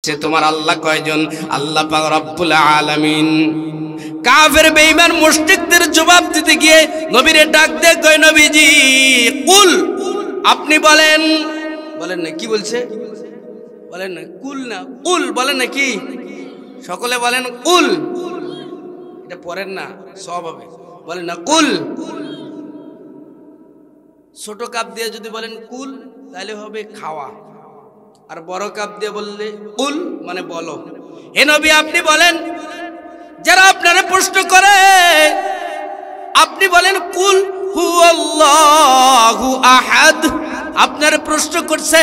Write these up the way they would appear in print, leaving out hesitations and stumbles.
সে তোমার আল্লাহ কয়জন? আল্লাহ পাক রব্বুল আলামিন। কাফের বেঈমান মুশরিকদের জবাব দিতে গিয়ে নবীরে ডাক দে কয়, নবীজি কুল, আপনি বলেন। বলেন না কি বলছে? বলেন না কুল, না কুল বলেন না কি? সকলে বলেন কুল। এটা পড়েন না, সব হবে। বলেন না কুল। ছোট কাপ দিয়ে যদি বলেন কুল তাহলে হবে খাওয়া, আর বড় কাপ দিয়ে বললে কুল মানে বলো। হে নবী আপনি বলেন, যারা আপনারা প্রশ্ন করে আপনি বলেন কুল হুয়াল্লাহু আহাদ। আপনার প্রশ্ন করছে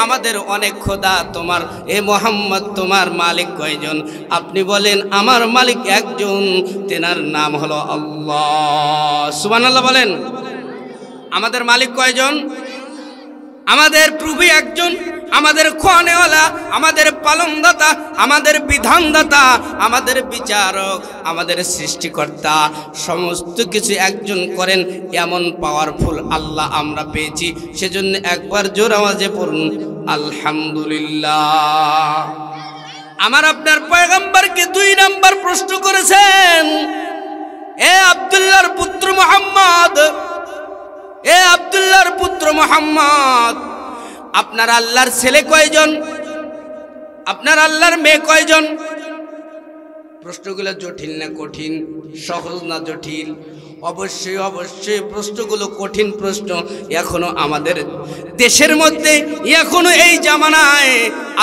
আমাদের অনেক খোদা, তোমার এ মোহাম্মদ তোমার মালিক কয়জন? আপনি বলেন আমার মালিক একজন, তেনার নাম হলো আল্লাহ। সুবহানাল্লাহ বলেন। আমাদের মালিক কয়জন? আমাদের প্রভু একজন, আমাদের খোয়ানেওয়ালা, আমাদের পালনদাতা, আমাদের বিধানদাতা, আমাদের বিচারক, আমাদের সৃষ্টিকর্তা, সমস্ত কিছু একজন করেন। এমন পাওয়ারফুল আল্লাহ আমরা পেয়েছি, সেজন্য একবার জোর আওয়াজে পড়ুন আলহামদুলিল্লাহ। আমার আপনার পয়গম্বরকে 2 নাম্বার প্রশ্ন করেছেন, এ আব্দুল্লাহর পুত্র মুহাম্মদ, এ আব্দুল্লাহর পুত্র মুহাম্মদ, আপনার আল্লাহর ছেলে কয়জন? আপনার আল্লাহর মেয়ে কয়জন? প্রশ্নগুলো জটিল না কঠিন? সহজ না জটিল? অবশ্যই অবশ্যই প্রশ্নগুলো কঠিন প্রশ্ন। এখনো আমাদের দেশের মধ্যে, এখনো এই জামানায়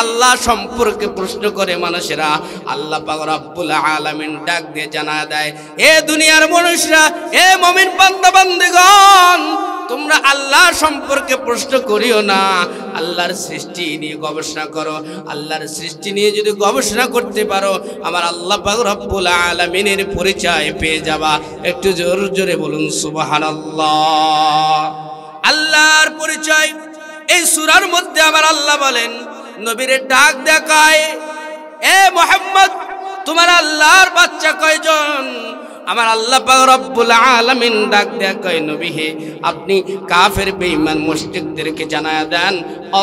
আল্লাহ সম্পর্কে প্রশ্ন করে মানুষেরা। আল্লাহ পাক রব্বুল আলামিন ডাক দিয়ে জানা দেয়, এ দুনিয়ার মানুষরা, এ মুমিন বান্দা বান্দিগণ, তোমরা আল্লাহ সম্পর্কে প্রশ্ন করিও না, আল্লাহর সৃষ্টি নিয়ে গবেষণা করো। আল্লাহর সৃষ্টি নিয়ে যদি গবেষণা করতে পারো, আমার আল্লাহ পাক রব্বুল আলামিনের পরিচয় পেয়ে যাবা। একটু জোর জোরে বলুন সুবহানাল্লাহ। আল্লাহর পরিচয় এই সূরার মধ্যে আমার আল্লাহ বলেন, নবীরে ডাক দেখায়, এ মুহাম্মদ তোমার আল্লাহর বাচ্চা কয়জন? আমার আল্লাহ পাক রব্বুল আলামিন ডাক দেয়া কয়, নবী হে আপনি কাফের বেঈমান মুশরিকদেরকে জানায়া দেন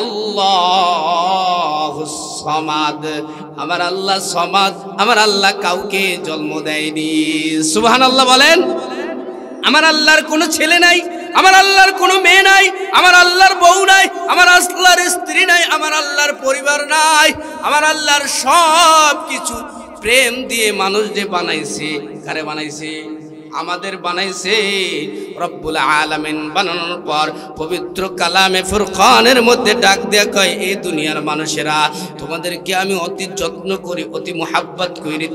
আল্লাহুস সামাদ। আমার আল্লাহ সামাদ, আমার আল্লাহ কাউকে জন্ম দেয়নি। সুবহানাল্লাহ বলেন। আমার আল্লাহর কোনো ছেলে নাই, আমার আল্লাহর কোনো মেয়ে নাই, আমার আল্লাহর বউ নাই, আমার আল্লাহর স্ত্রী নাই, আমার আল্লাহর পরিবার নাই। আমার আল্লাহর সব কিছু প্রেম দিয়ে মানুষ যে বানাইছে, কারে বানাইছে? আমাদের বানাইছে রব্বুল আলামিন। বানানোর পর পবিত্র কালামে ফুরকানের মধ্যে ডাক দেয়া কয়, এই দুনিয়ার মানুষেরা তোমাদেরকে আমি অতি যত্ন করি, অতি মুহাব্বত করে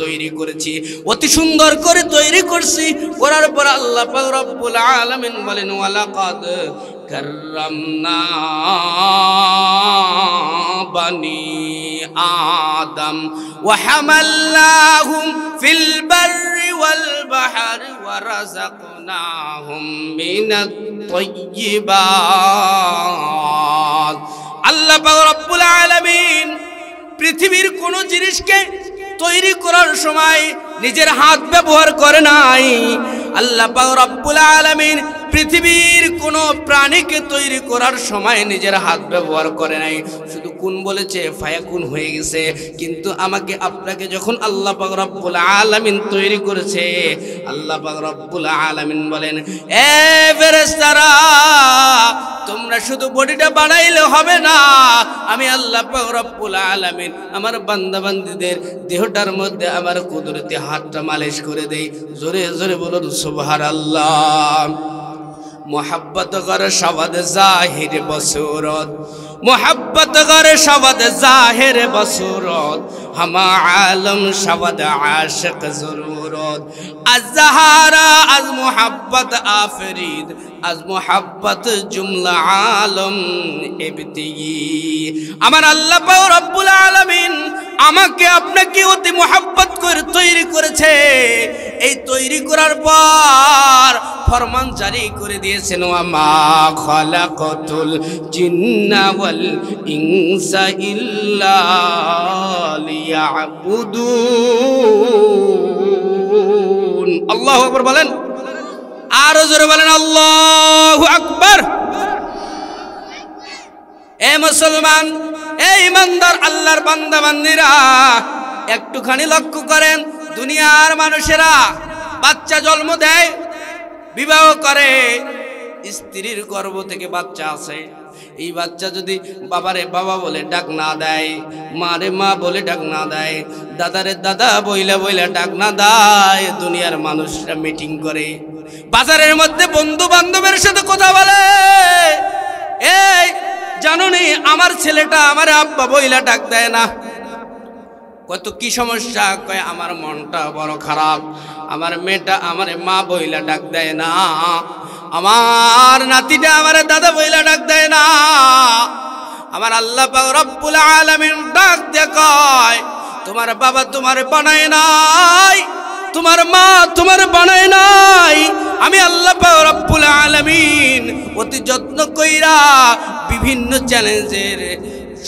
তৈরি করেছি, অতি সুন্দর করে তৈরি করছি। করার পর আল্লাহ পাক রব্বুল আলামিন বলেন, ওয়ালাকাদ কাররামনা বানি আদম ওয়া হামালনাহুম ফিল বাররি ওয়াল বাহরি ওয়া রাযাকনাহুম মিনাত তাইয়্যিবাত। আল্লাহ পাক রব্বুল আলামিন পৃথিবীর কোন জিনিসকে তৈরি করার সময় নিজের হাত ব্যবহার করে নাই। আল্লাহ পাক রব্বুল আলামিন পৃথিবীর কোন প্রাণীকে তৈরি করার সময় নিজের হাত ব্যবহার করে নাই। শুধু কোন বলেছে, ফায়াকুন হয়ে গেছে। কিন্তু আমাকে আপনাকে যখন আল্লাহ পাক রব্বুল আলামিন তৈরি করেছে, আল্লাহ পাক রব্বুল আলামিন বলেন, এ ফেরেশতারা তোমরা শুধু বডিটা বানাইলে হবে না, আমি আল্লাহ পাক রব্বুল আলামিন আমার বান্দা বান্দীদের দেহটার মধ্যে আমার কুদরতি হাতটা মালিশ করে দেই। জোরে জোরে বলুন সুবহানাল্লাহ। मोहब्बत गर शब्द जाहिर बसूरत, मोहब्बत गर शब्द जाहिर बसूरत, हम आलम शब्द आशिक जरूरत। आज जहारा आज मोहब्बत आफरीद, आज मोहब्बत जुमला आलम इब्तिगी। আমার আল্লাহ পাক রব্বুল আলামিন আমাকে আপনাকে অতি মোহাব্বত করে তৈরি করেছে। এই তৈরি করার পর ফরমান জারি করে দিয়েছেন, ওয়ামা খালাকাতুল জিন্না ওয়াল ইনসা ইল্লা লিয়াবুদুন। আল্লাহু আকবার বলেন, আরো জোরে বলেন আল্লাহু আকবার। এ মুসলমান, এই ইমানদার আল্লাহর বান্দা বান্দিরা একটুখানি লক্ষ্য করেন, দুনিয়ার মানুষেরা বাচ্চা জন্ম দেয়, বিবাহ করে, স্ত্রীর গর্ভ থেকে বাচ্চা আসে। এই বাচ্চা যদি বাবারে বাবা বলে ডাক না দেয়, মারে মা বলে ডাক না দেয়, দাদারে দাদা বইলা বইলা ডাক না দেয়, দুনিয়ার মানুষরা মিটিং করে, বাজারের মধ্যে বন্ধু বান্ধবের সাথে কথা বলে, এই জানুনি আমার ছেলেটা আমার আব্বা বইলা ডাক দেয় না। কত কি সমস্যা, কয় আমার মনটা বড় খারাপ, আমার মেয়েটা আমার মা বইলা ডাক দেয় না, আমার নাতিটা আমার দাদা বইলা ডাক দেয় না। আমার আল্লাহ পাক রব্বুল আলামিন ডাক দিয়ে কয়, তোমার বাবা তোমার বানায় নাই, তোমার মা তোমার বানায় নাই, আমি আল্লাহ পাক রব্বুল আলামিন অতি যত্ন কইরা বিভিন্ন চ্যালেঞ্জের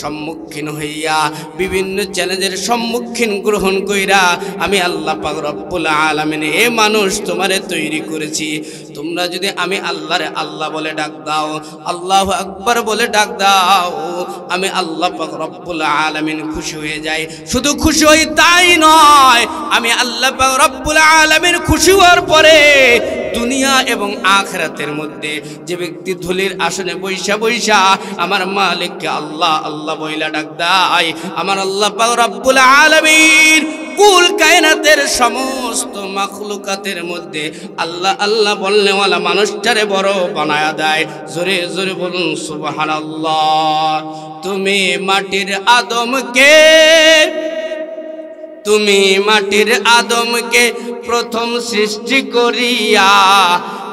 সম্মুখীন হইয়া, বিভিন্ন চ্যালেঞ্জের সম্মুখীন গ্রহণ কইরা আমি আল্লাহ পাক রব্বুল আলামিন এ মানুষ তোমারে তৈরি করেছি। তোমরা যদি আমি আল্লাহরে আল্লাহ বলে ডাক দাও, আল্লাহু আকবার বলে ডাক দাও, আমি আল্লাহ পাক রব্বুল আলামিন খুশি হয়ে যাই। শুধু খুশি হই তাই নয়, আমি আল্লাহ পাক রব্বুল আলামিন খুশি হওয়ার পরে দুনিয়া এবং আখিরাতের মধ্যে যে ব্যক্তি ধুলির আসনে বৈশা বৈশা আমার মালিককে আল্লাহ আল্লাহ বইলা ডাক দেয়, আমার আল্লাহ পাক রব্বুল আলামিন কুল কায়নাতের সমস্ত মাখলুকাতের মধ্যে আল্লাহ আল্লাহ বলনেওয়ালা মানুষটারে বড় বানায়া দেয়। জোরে জোরে বলুন সুবহানাল্লাহ। তুমি মাটির আদমকে, তুমি মাটির আদমকে প্রথম সৃষ্টি করিয়া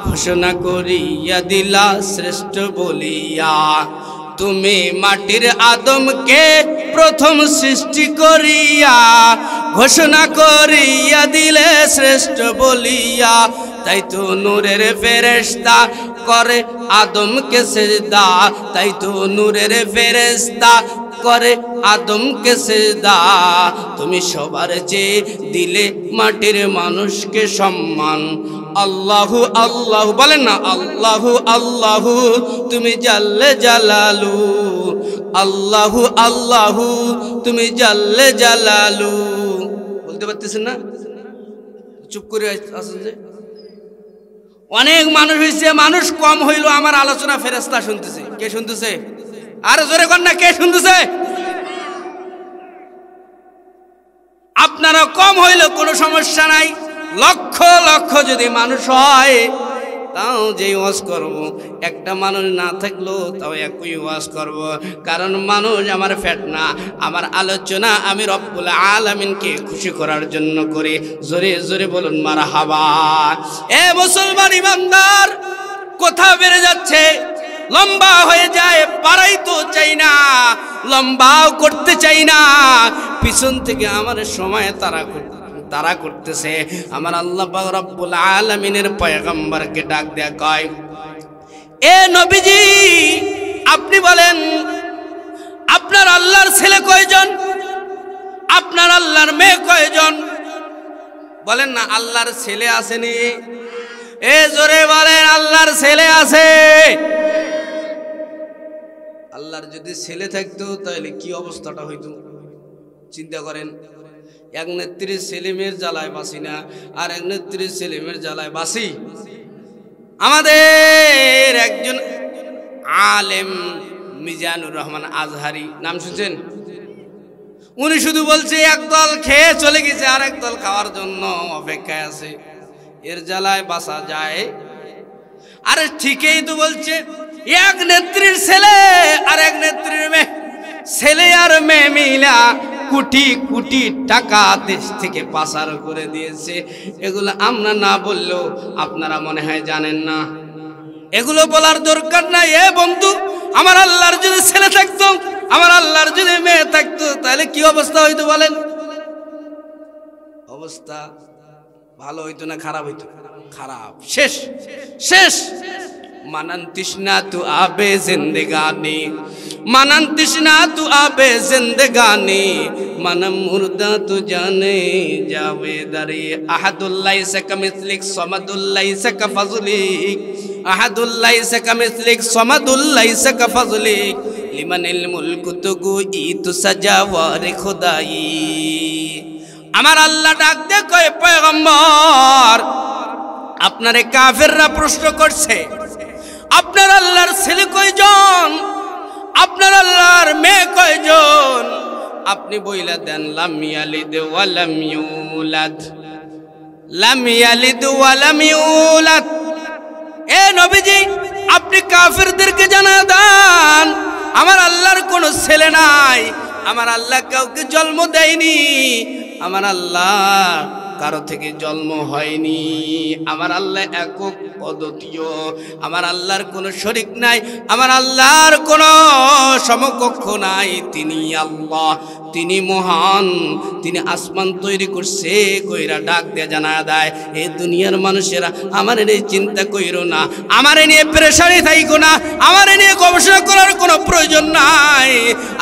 ঘোষণা করিয়া দিলা শ্রেষ্ঠ বলিয়া। তুমি মাটির আদমকে প্রথম সৃষ্টি করিয়া ঘোষণা করিয়া দিলে শ্রেষ্ঠ বলিয়া। তাই তো নূরের ফেরেশতা করে আদমকে সেজদা, তাই তো নূরের ফেরেশতা করে আদমকে সেজদা। তুমি সবার চেয়ে দিলে মাটির মানুষকে সম্মান। আল্লাহু আল্লাহু বলেন না, আল্লাহু আল্লাহু তুমি জাল্লে জালালু, আল্লাহু আল্লাহু তুমি জাল্লে জালালু। বলতে পারতেছেন না? চুপ করে আসেন যে। অনেক মানুষ হয়েছে, মানুষ কম হইল, আমার আলোচনা ফেরেশতা শুনতেছে। কে শুনতেছে? আর জোরে কর না, কে শুনতেছে? আপনারা কম হইল কোনো সমস্যা নাই, লক্ষ লক্ষ যদি মানুষ হয় তাও যে ওয়াজ করব, একটা মানুষ না থাকলেও তাও একই ওয়াজ করব, কারণ মানুষ আমার ফ্যাট না, আমার আলোচনা আমি রব্বুল আলামিনকে খুশি করার জন্য করি। জোরে জোরে বলুন মারহাবা। এ মুসলমান ইমানদার, কথা বেড়ে যাচ্ছে, লম্বা হয়ে যায়, বাড়াইতে চাই না, লম্বাও করতে চাই না, পিছন থেকে আমার সময় তারা করতেছে। আমার আল্লাহ পাক রব্বুল আলামিনের পয়গম্বরকে ডাক দেয়া কয়, এ নবীজি আপনি বলেন আপনার আল্লাহর ছেলে কয়জন, আপনার আল্লাহর মেয়ে কয়জন? বলেন না, আল্লাহর ছেলে আসেনি? এ জোরে বলেন, আল্লাহর ছেলে আছে। আল্লাহর যদি ছেলে থাকতো তাহলে কি অবস্থাটা হইতো চিন্তা করেন। এক নেত্রীর ছেলে মেয়ের জ্বালায় বাসি না, আর এক নেত্রীর ছেলে মেয়ের জ্বালায় বাসি। আমাদের একজন আলেম মিজানুর রহমান আজহারি, নাম শুনছেন? উনি শুধু বলছে একদল খেয়ে চলে গেছে, আর একদল খাওয়ার জন্য অপেক্ষায় আছে, এর জ্বালায় বাসা যায়। আরে ঠিকই তো বলছে, এক নেত্রীর ছেলে আর এক নেত্রীর মেয়ে, ছেলে আর মেয়ে মিলা কোটি কোটি টাকা দেশ থেকে পাচার করে দিয়েছে। এগুলো আমরা না বললেও আপনারা মনে হয় জানেন না, এগুলো বলার দরকার নাই। এ বন্ধু, আমার আল্লাহর যদি ছেলে থাকতো, আমার আল্লাহর যদি মেয়ে থাকতো, তাহলে কি অবস্থা হইতো বলেন? অবস্থা ভালো হইতো না খারাপ হইতো? খারাপ, শেষ শেষ। মানান তৃষ্ণা তু আবে জিন্দেগানি, মানান তৃষ্ণা তু আবে জিন্দেগানি, মানম মুর্দা তু জানে যাবে দারে। আহাদুল্লাহ সে কামিসলিক সমাদুল্লাহ সে কাফাজলিক, আহাদুল্লাহ সে কামিসলিক সমাদুল্লাহ সে কাফাজলিক, লিমানিল মুলকু তুগু ইতু সাজাওয়ার খোদাই। আমার আল্লাহ ডাক দে কয় পয়গম্বর, আপনারে কাফেররা প্রশ্ন করছে আপনার আল্লাহর ছেলে কয়জন, আপনার আল্লাহর মেয়ে কয়জন, আপনি বইলা দেন লাম ইয়ালিদ ওয়া লাম ইউলাদ, লাম ইয়ালিদ ওয়া লাম ইউলাদ। এ নবীজি, আপনি কাফেরদেরকে জানা দেন আমার আল্লাহর কোনো ছেলে নাই, আমার আল্লাহ কাউকে জন্ম দেয়নি, আমার আল্লাহ কারো থেকে জন্ম হয়নি, আমার আল্লাহ একক অদ্বিতীয়, আমার আল্লাহর কোনো শরীক নাই, আমার আল্লাহর কোনো সমকক্ষ নাই, তিনি আল্লাহ, তিনি মহান, তিনি আসমান তৈরি করছে কইরা ডাক দিয়ে জানা দেয় এই দুনিয়ার মানুষেরা আমার নিয়ে চিন্তা কইরো না, আমার নিয়ে পেরেশানি থাইকো না, আমার নিয়ে গবেষণা করার কোনো প্রয়োজন নাই।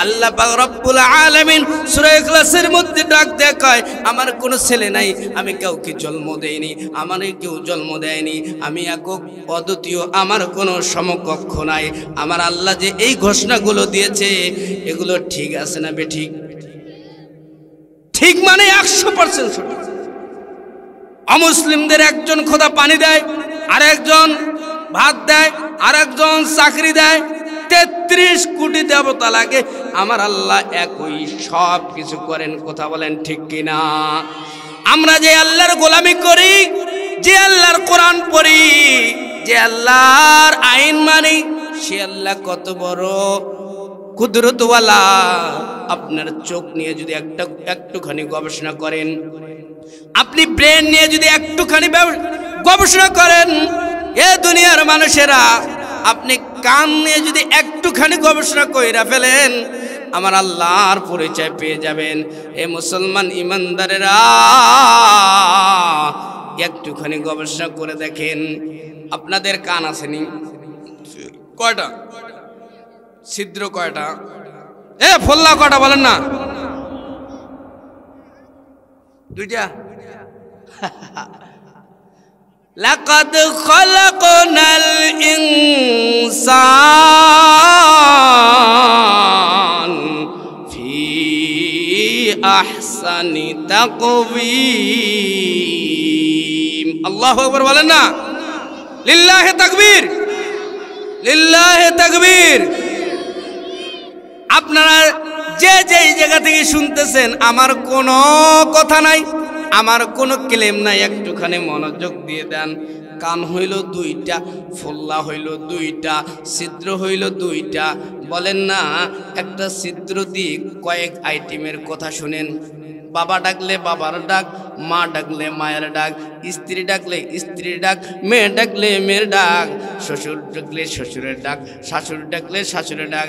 আল্লাহ পাক রব্বুল আলামিন সূরা ইখলাসের মধ্যে ডাক দিয়ে কয় আমার কোনো ছেলে নাই, আমি কাউকে জন্ম দেইনি, আমারে কেউ জন্ম দেয়নি, আমি একক অদ্বিতীয়, আমার কোনো সমকক্ষ নাই। আমার আল্লাহ যে এই ঘোষণাগুলো দিয়েছে এগুলো ঠিক আছে না বেঠিক? ঠিক মানে 100% সঠিক। অমুসলিমদের একজন খোদা পানি দেয়, আরেকজন ভাত দেয়, আরেকজন চাকরি দেয়, 33 কোটি দেবতা লাগে, আমার আল্লাহ একই, সব কিছু করেন। কথা বলেন ঠিক কিনা? আমরা যে আল্লাহর গোলামি করি, যে আল্লাহর কোরআন পড়ি, যে আল্লাহর আইন মানি, সে আল্লাহ কত বড় কুদরতওয়ালা। আপনার চোখ নিয়ে যদি একটুখানি গবেষণা করেন, আপনি ব্রেন নিয়ে যদি একটুখানি গবেষণা করেন, এ দুনিয়ার মানুষেরা আপনি কান নিয়ে যদি একটুখানি গবেষণা কইরা ফেলেন, আমার আল্লাহর পরিচয় পেয়ে যাবেন। এ মুসলমান ইমানদারেরা, একটুখানি গবেষণা করে দেখেন, আপনাদের কান আসেনি কয়টা? ছিদ্র কয়টা? এ ফোল্লা কয়টা বলেন না? দুইটা। লাকাদ খালাকনাল ইনসান ফি আহসানি তাকওয়িম। আল্লাহু আকবার বলেন না? লিল্লাহি তাকবীর, লিল্লাহি তাকবীর। আপনারা যে যেই জায়গা থেকে শুনতেছেন, আমার কোনো কথা নাই, আমার কোনো ক্লেম নাই, একটুখানি মনোযোগ দিয়ে দেন। কান হইল দুইটা, ফোল্লা হইল দুইটা, ছিদ্র হইল দুইটা। বলেন না একটা ছিদ্র দিয়ে কয়েক আইটেমের কথা শুনেন। বাবা ডাকলে বাবার ডাক, মা ডাকলে মায়ের ডাক, স্ত্রী ডাকলে স্ত্রীর ডাক, মেয়ে ডাকলে মেয়ের ডাক, শ্বশুর ডাকলে শ্বশুরের ডাক, শাশুড় ডাকলে শাশুড়ের ডাক।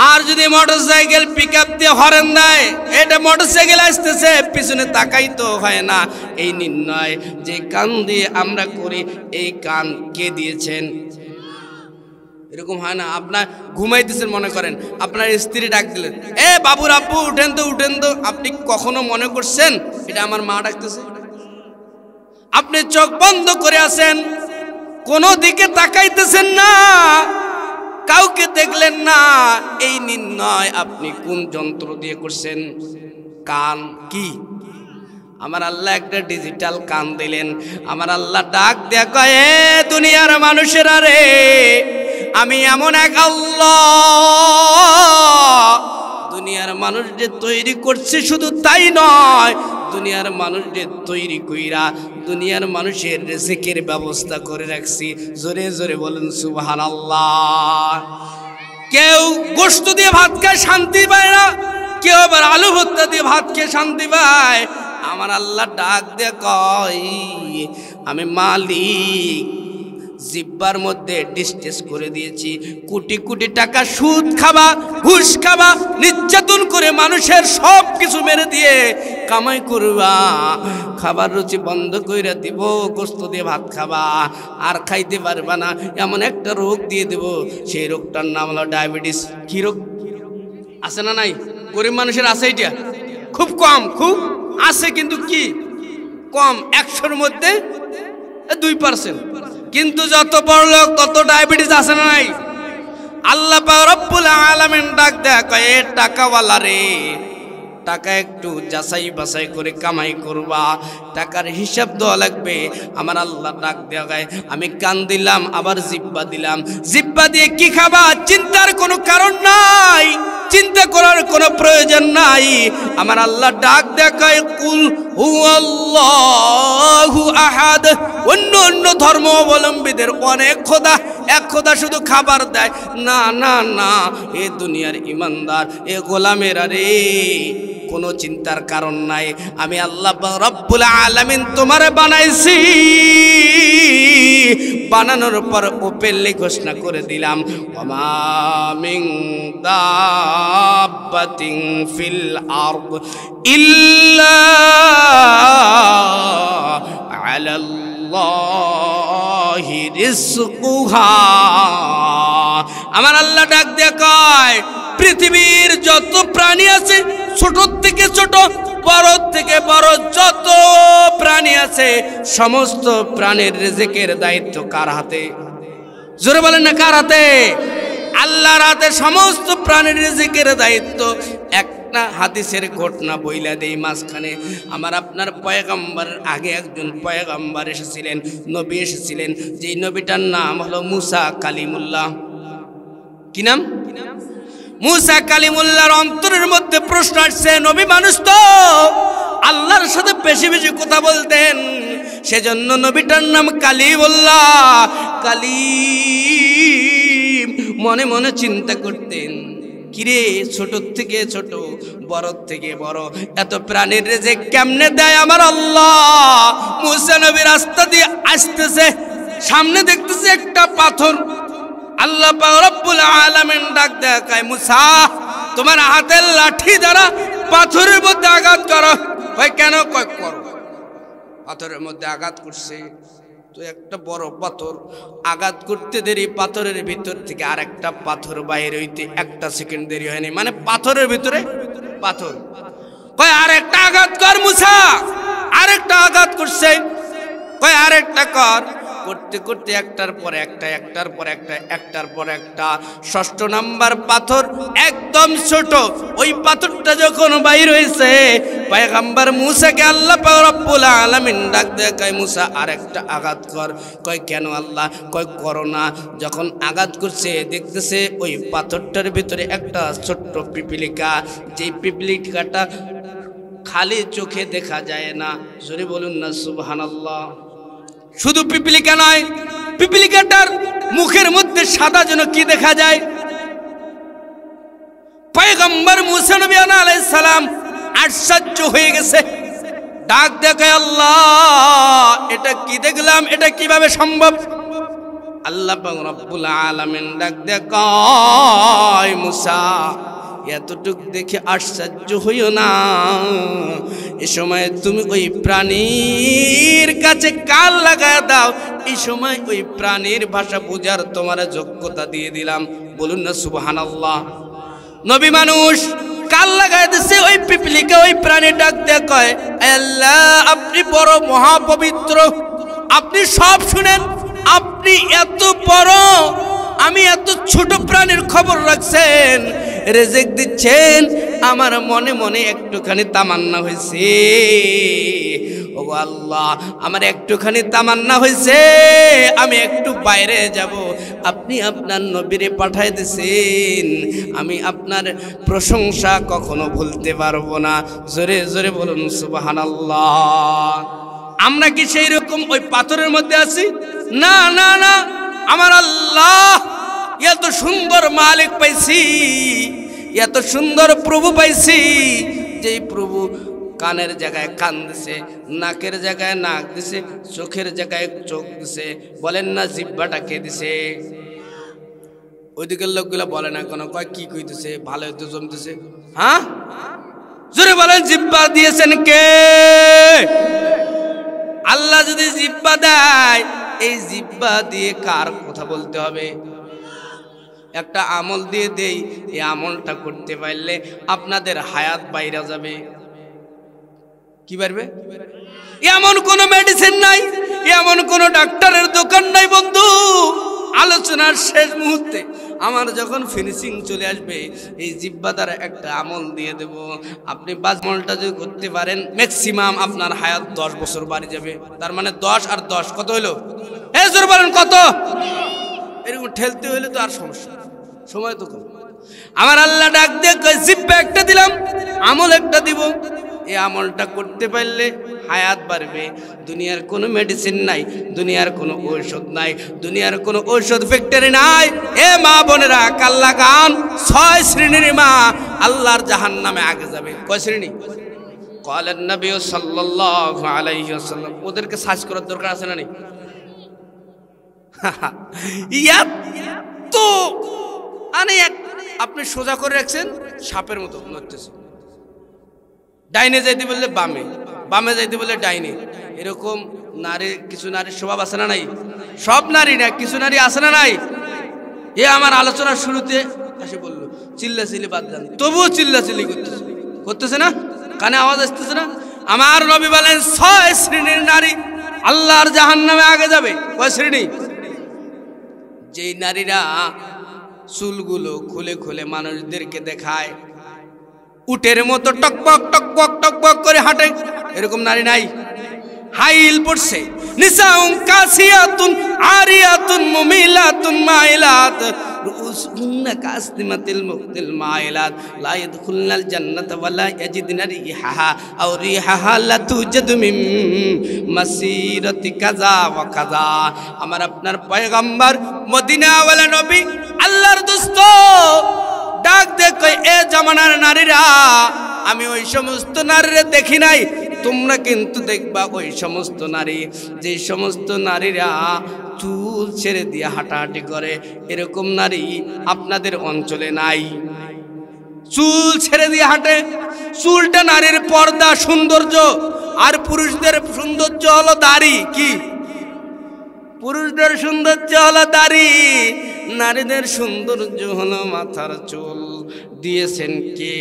আর যদি মোটরসাইকেল পিক আপ দিয়ে হরেন দেয়, এটা মোটরসাইকেল আসতেছে, পিছনে তাকাই তো হয় না। এই নির্ণয় যে কান দিয়ে আমরা করি, এই কান কে দিয়েছেন? এরকম হয় না? আপনার ঘুমাইতেছেন, মনে করেন আপনার স্ত্রী ডাক দিলেন, এ বাবুর আব্বু উঠেন তো উঠেন তো। আপনি কখনো মনে করছেন এটা আমার মা ডাকতেছে? আপনি চোখ বন্ধ করে আছেন, কোনো দিকে তাকাইতেছেন না, কাউকে দেখলেন না। এই নির্ণয় আপনি কোন যন্ত্র দিয়ে করছেন? কান কি? আমার আল্লাহ একটা ডিজিটাল কান দিলেন। আমার আল্লাহ ডাক দেয়া কয়, এ দুনিয়ার মানুষেরা রে, আমি এমন এক আল্লাহ, দুনিয়ার মানুষদের তৈরি করছে, শুধু তাই নয়, দুনিয়ার মানুষদের তৈরি কইরা দুনিয়ার মানুষের রিজিকের ব্যবস্থা করে রাখছি। জোরে জোরে বলুন সুবহানাল্লাহ। কেউ গোশত দিয়ে ভাত খায় শান্তি পায় না, কেউ আবার আলু ভর্তা দিয়ে ভাত খেয়ে শান্তি পায়। আমার আল্লাহ ডাক দিয়ে কয়, আমি মালিক, জিব্বার মধ্যে ডিসটেস করে দিয়েছি। কোটি কোটি টাকা সুদ খাবা, ঘুষ খাবা, নির্যাতন করে মানুষের সব কিছু মেরে দিয়ে কামাই করবা, খাবার রুচি বন্ধ করে দিব, গোস্ত দিয়ে ভাত খাবা, আর খাইতে পারবা না। এমন একটা রোগ দিয়ে দেব, সেই রোগটার নাম হলো ডায়াবেটিস। কি রোগ আছে না নাই? গরিব মানুষের আছে এটা? খুব কম, খুব আছে, কিন্তু কি কম, 100-র মধ্যে 2%। কিন্তু যত বড় লোক তত ডায়াবেটিস আছে না নাই? আল্লাহ পাক রব্বুল আলামিন ডাক দেয়া কয় এ টাকাওয়ালা রে, টাকা একটু যাচাই বাছাই করে কামাই করবা, টাকার হিসাব দেওয়া লাগবে। আমার আল্লাহ ডাক দেওয়া গায় আমি কান দিলাম আবার জিব্বা দিলাম, জিব্বা দিয়ে কি খাবা চিন্তার কোনো কারণ নাই, চিন্তা করার কোনো প্রয়োজন নাই। আমার আল্লাহ ডাক দেখায় কুল হুয়াল্লাহু আহাদ। অন্য অন্য ধর্মাবলম্বীদের অনেক খোদা, এক খোদা শুধু খাবার দেয়। না না না, এ দুনিয়ার ইমানদার এ গোলামেরা রে, কোনো চিন্তার কারণ নাই। আমি আল্লাহ রব্বুল আলামিন তোমারে বানাইছি, বানানোর পর ওপেনলি ঘোষণা করে দিলাম ওমা মিন দাব্বাতিন ফিল আরদ ইল্লা আলাল্লাহি রিজকুহা। আমার আল্লাহ ডাক দিয়ে কয় পৃথিবীর যত প্রাণী আছে, ছোট থেকে ছোট বড় থেকে বড় যত প্রাণী আছে, সমস্ত প্রাণীর রিজিকের দায়িত্ব কার হাতে? জোরে বলেন না কার হাতে? আল্লাহর হাতে সমস্ত প্রাণীর রিজিকের দায়িত্ব। একটা হাদিসের ঘটনা বইলা দেই মাঝখানে। আমার আপনার পয়গম্বর আগে একজন পয়গম্বর এসেছিলেন, নবী এসেছিলেন, যেই নবীটার নাম হলো মুসা কালিমুল্লাহ। কি নাম? মুসা কালিমুল্লাহর অন্তরের মধ্যে প্রশ্ন আসছে, নবী মানুষ তো আল্লাহর সাথে বেশি বেশি কথা বলতেন, সেজন্য নবীটার নাম কালিমুল্লাহ। কালিম মনে মনে চিন্তা করতেন, কিরে ছোট থেকে ছোট বড় থেকে বড় এত প্রাণীর রিজিক কেমনে দেয় আমার আল্লাহ? মুসা নবী রাস্তা দিয়ে আসতেছে, সামনে দেখতেছে একটা পাথর। আল্লাহ পাক রব্বুল আলামিন ডাক দেখায় মুসা তোমার হাতের লাঠি দ্বারা পাথরের মধ্যে আঘাত করো। কয় কেন? কয় করো। পাথরের মধ্যে আঘাত করছে তো একটা বড় পাথর, আঘাত করতে দেরি, পাথরের ভিতর থেকে আরেকটা পাথর বাইরে হইতে একটা সেকেন্ড দেরি হয়নি, মানে পাথরের ভিতরে পাথর। কয় আরেকটা আঘাত কর মুসা, আরেকটা আঘাত করছে। কয় আরেকটা কর। করতে করতে একটার পর একটা, একটার পর একটা, একটার পর একটা, ষষ্ঠ নাম্বার পাথর একদম ছোট, ওই পাথরটা যখন বাইর হয়েছে পয়গম্বর মুসাকে আল্লাহ পাক রব্বুল আলামিন ডাক দেখায় মুসা আরেকটা আঘাত কর। কয় কেন আল্লাহ? কয় করো না। যখন আঘাত করছে দেখতেছে ওই পাথরটার ভিতরে একটা ছোট্ট পিপিলিকা, যেই পিপিলিকাটা খালি চোখে দেখা যায় না। জোরে বলুন না সুবহানাল্লাহ। শুধু পিপিলিকা নয়, পিপিলিকাটার মুখের মধ্যে সাদা যেন কি দেখা যায়। পয়গম্বর মুসা নবী আলাইহিস সালাম আশ্চর্য হয়ে গেছে, ডাক দেখে আল্লাহ এটা কি দেখলাম, এটা কিভাবে সম্ভব? আল্লাহ পাক রব্বুল আলামিন ডাক দেখায় মুসা এতটুক দেখে আশ্চর্য হইও না, এ সময় তুমি ওই প্রাণীর কাছে কান লাগায় দাও, এই সময় ওই প্রাণীর ভাষা বোঝার তোমার যোগ্যতা দিয়ে দিলাম। বলুন না সুবহানাল্লাহ। নবী মানুষ কান লাগায় দিছে ওই পিপিলিকা, ওই প্রাণী ডাক দেখায় আল্লাহ আপনি বড় মহাপবিত্র, আপনি সব শুনেন, আপনি এত বড়, আমি এত ছোট প্রাণীর খবর রাখছেন, রিজিক দিচ্ছেন। আমার মনে মনে একটুখানি তামান্না হয়েছে, ও আল্লাহ আমার একটুখানি তামান্না হয়েছে, আমি একটু বাইরে যাব, আপনি আপনার নবীরে পাঠাই দিয়েছেন, আমি আপনার প্রশংসা কখনো ভুলতে পারবো না। জোরে জোরে বলুন সুবহানাল্লাহ। আমরা কি সেই রকম ওই পাথরের মধ্যে আছি? না না না, আমার আল্লাহ এত সুন্দর মালিক পাইছি, এত সুন্দর প্রভু পাইছি, যেই প্রভু কানের জায়গায় কান দিছে, নাকের জায়গায় নাক দিছে, চোখের জায়গায় চোখ দিছে। বলেন না জিহ্বাটা কে দিছে? ওইদিকের লোকগুলো বলে না কোনো, কয় কি কইতেছে, ভালো হইতে জমতেছে। হ্যাঁ জোরে বলেন জিহ্বা দিয়েছেন কে? আল্লাহ যদি জিহ্বা দেয়, এই জিহ্বা দিয়ে কার কথা বলতে হবে? একটা আমল দিয়ে দেই, এই আমলটা করতে পারলে আপনাদের হায়াত বাইরে যাবে। কি পারবে? এমন কোনো মেডিসিন নাই, এমন কোনো ডাক্তারের দোকান নাই বন্ধু আলোচনার শেষ মুহূর্তে আমার যখন ফিনিশিং চলে আসবে, এই জিহ্বা দ্বারা একটা আমল দিয়ে দেব। আপনি আমলটা যদি করতে পারেন, ম্যাক্সিমাম আপনার হায়াত 10 বছর বাড়ি যাবে। তার মানে 10 আর 10 কত হইলো? এই জোর বলেন কত? এরকম ঠেলতে হইলে তো আর সমস্যা, সময় তো কম। আমার আল্লাহ ডাক দিয়ে কয়, জিহ্বা একটা দিলাম, আমল একটা দিব। এই আমলটা করতে পারলে হায়াত বাড়বে। দুনিয়ার কোনো মেডিসিন নাই, দুনিয়ার কোনো ঔষধ নাই, দুনিয়ার কোনো ঔষধ ফ্যাক্টরি নাই। এ মা বোনেরা, কাল্লা গান 6 শ্রেণীর মা আল্লাহর জাহান্নামে আগে যাবে। কয় শ্রেণী? ক্বালান নবী সাল্লাল্লাহু আলাইহি ওয়াসাল্লাম। ওদেরকে সার্চ করার দরকার আছে না নেই? তো আপনি সোজা করে রাখছেন, সাপের মতো নড়তেছে। ডাইনে যাইতে বললে বামে, বামে যাইতে বললে ডাইনে। এরকম নারী, কিছু নারীর স্বভাব আছে না নাই? সব নারী না, কিছু নারী আছে না নাই? এ আমার আলোচনার শুরুতে এসে বললো চিল্লাচিল্লি বাদ দেন, তবুও চিল্লাচিল্লি করতেছে না? কানে আওয়াজ আসতেছে না? আমার নবী বলেন 6 শ্রেণীর নারী আল্লাহর জাহান্নামে আগে যাবে। কয় শ্রেণী? যেই নারীরা চুলগুলো খুলে খুলে মানুষদেরকে দেখায়, উটের মতো টকবক টকবক টকবক করে হাঁটে, এরকম নারী নাই? হাইল পড়ছে, নিসাউন কাসিয়াতুন আরিয়াতুন মুমিলাতুন মাইলাত রুউসুহুন্না কাসনিমাতিল মুক্তিল মাইলাত লা ইয়াদখুলনাল জান্নাতা ওয়া লা ইয়াজিদনা রিহাহা আও রিহাহা লা তুজাদু মিন মাসিরাতি কাযা ওয়া কাযা। আমার আপনার পয়গম্বর মদিনাওয়ালা নবী আল্লাহর দোস্ত ডাক দেখো, এ জামানার নারীরা, আমি ওই সমস্ত নারীরা দেখি নাই, তোমরা কিন্তু দেখবা ওই সমস্ত নারী, যে সমস্ত নারীরা চুল ছেড়ে দিয়ে হাঁটাহাঁটি করে, এরকম নারী আপনাদের অঞ্চলে নাই। চুল ছেড়ে দিয়ে হাঁটে, চুলটা নারীর পর্দা, সৌন্দর্য। আর পুরুষদের সৌন্দর্য হলো দাড়ি। কি? পুরুষদের সৌন্দর্য হলো দাড়ি, নারীদের সৌন্দর্য হলো মাথার চুল। দিয়েছেন কে?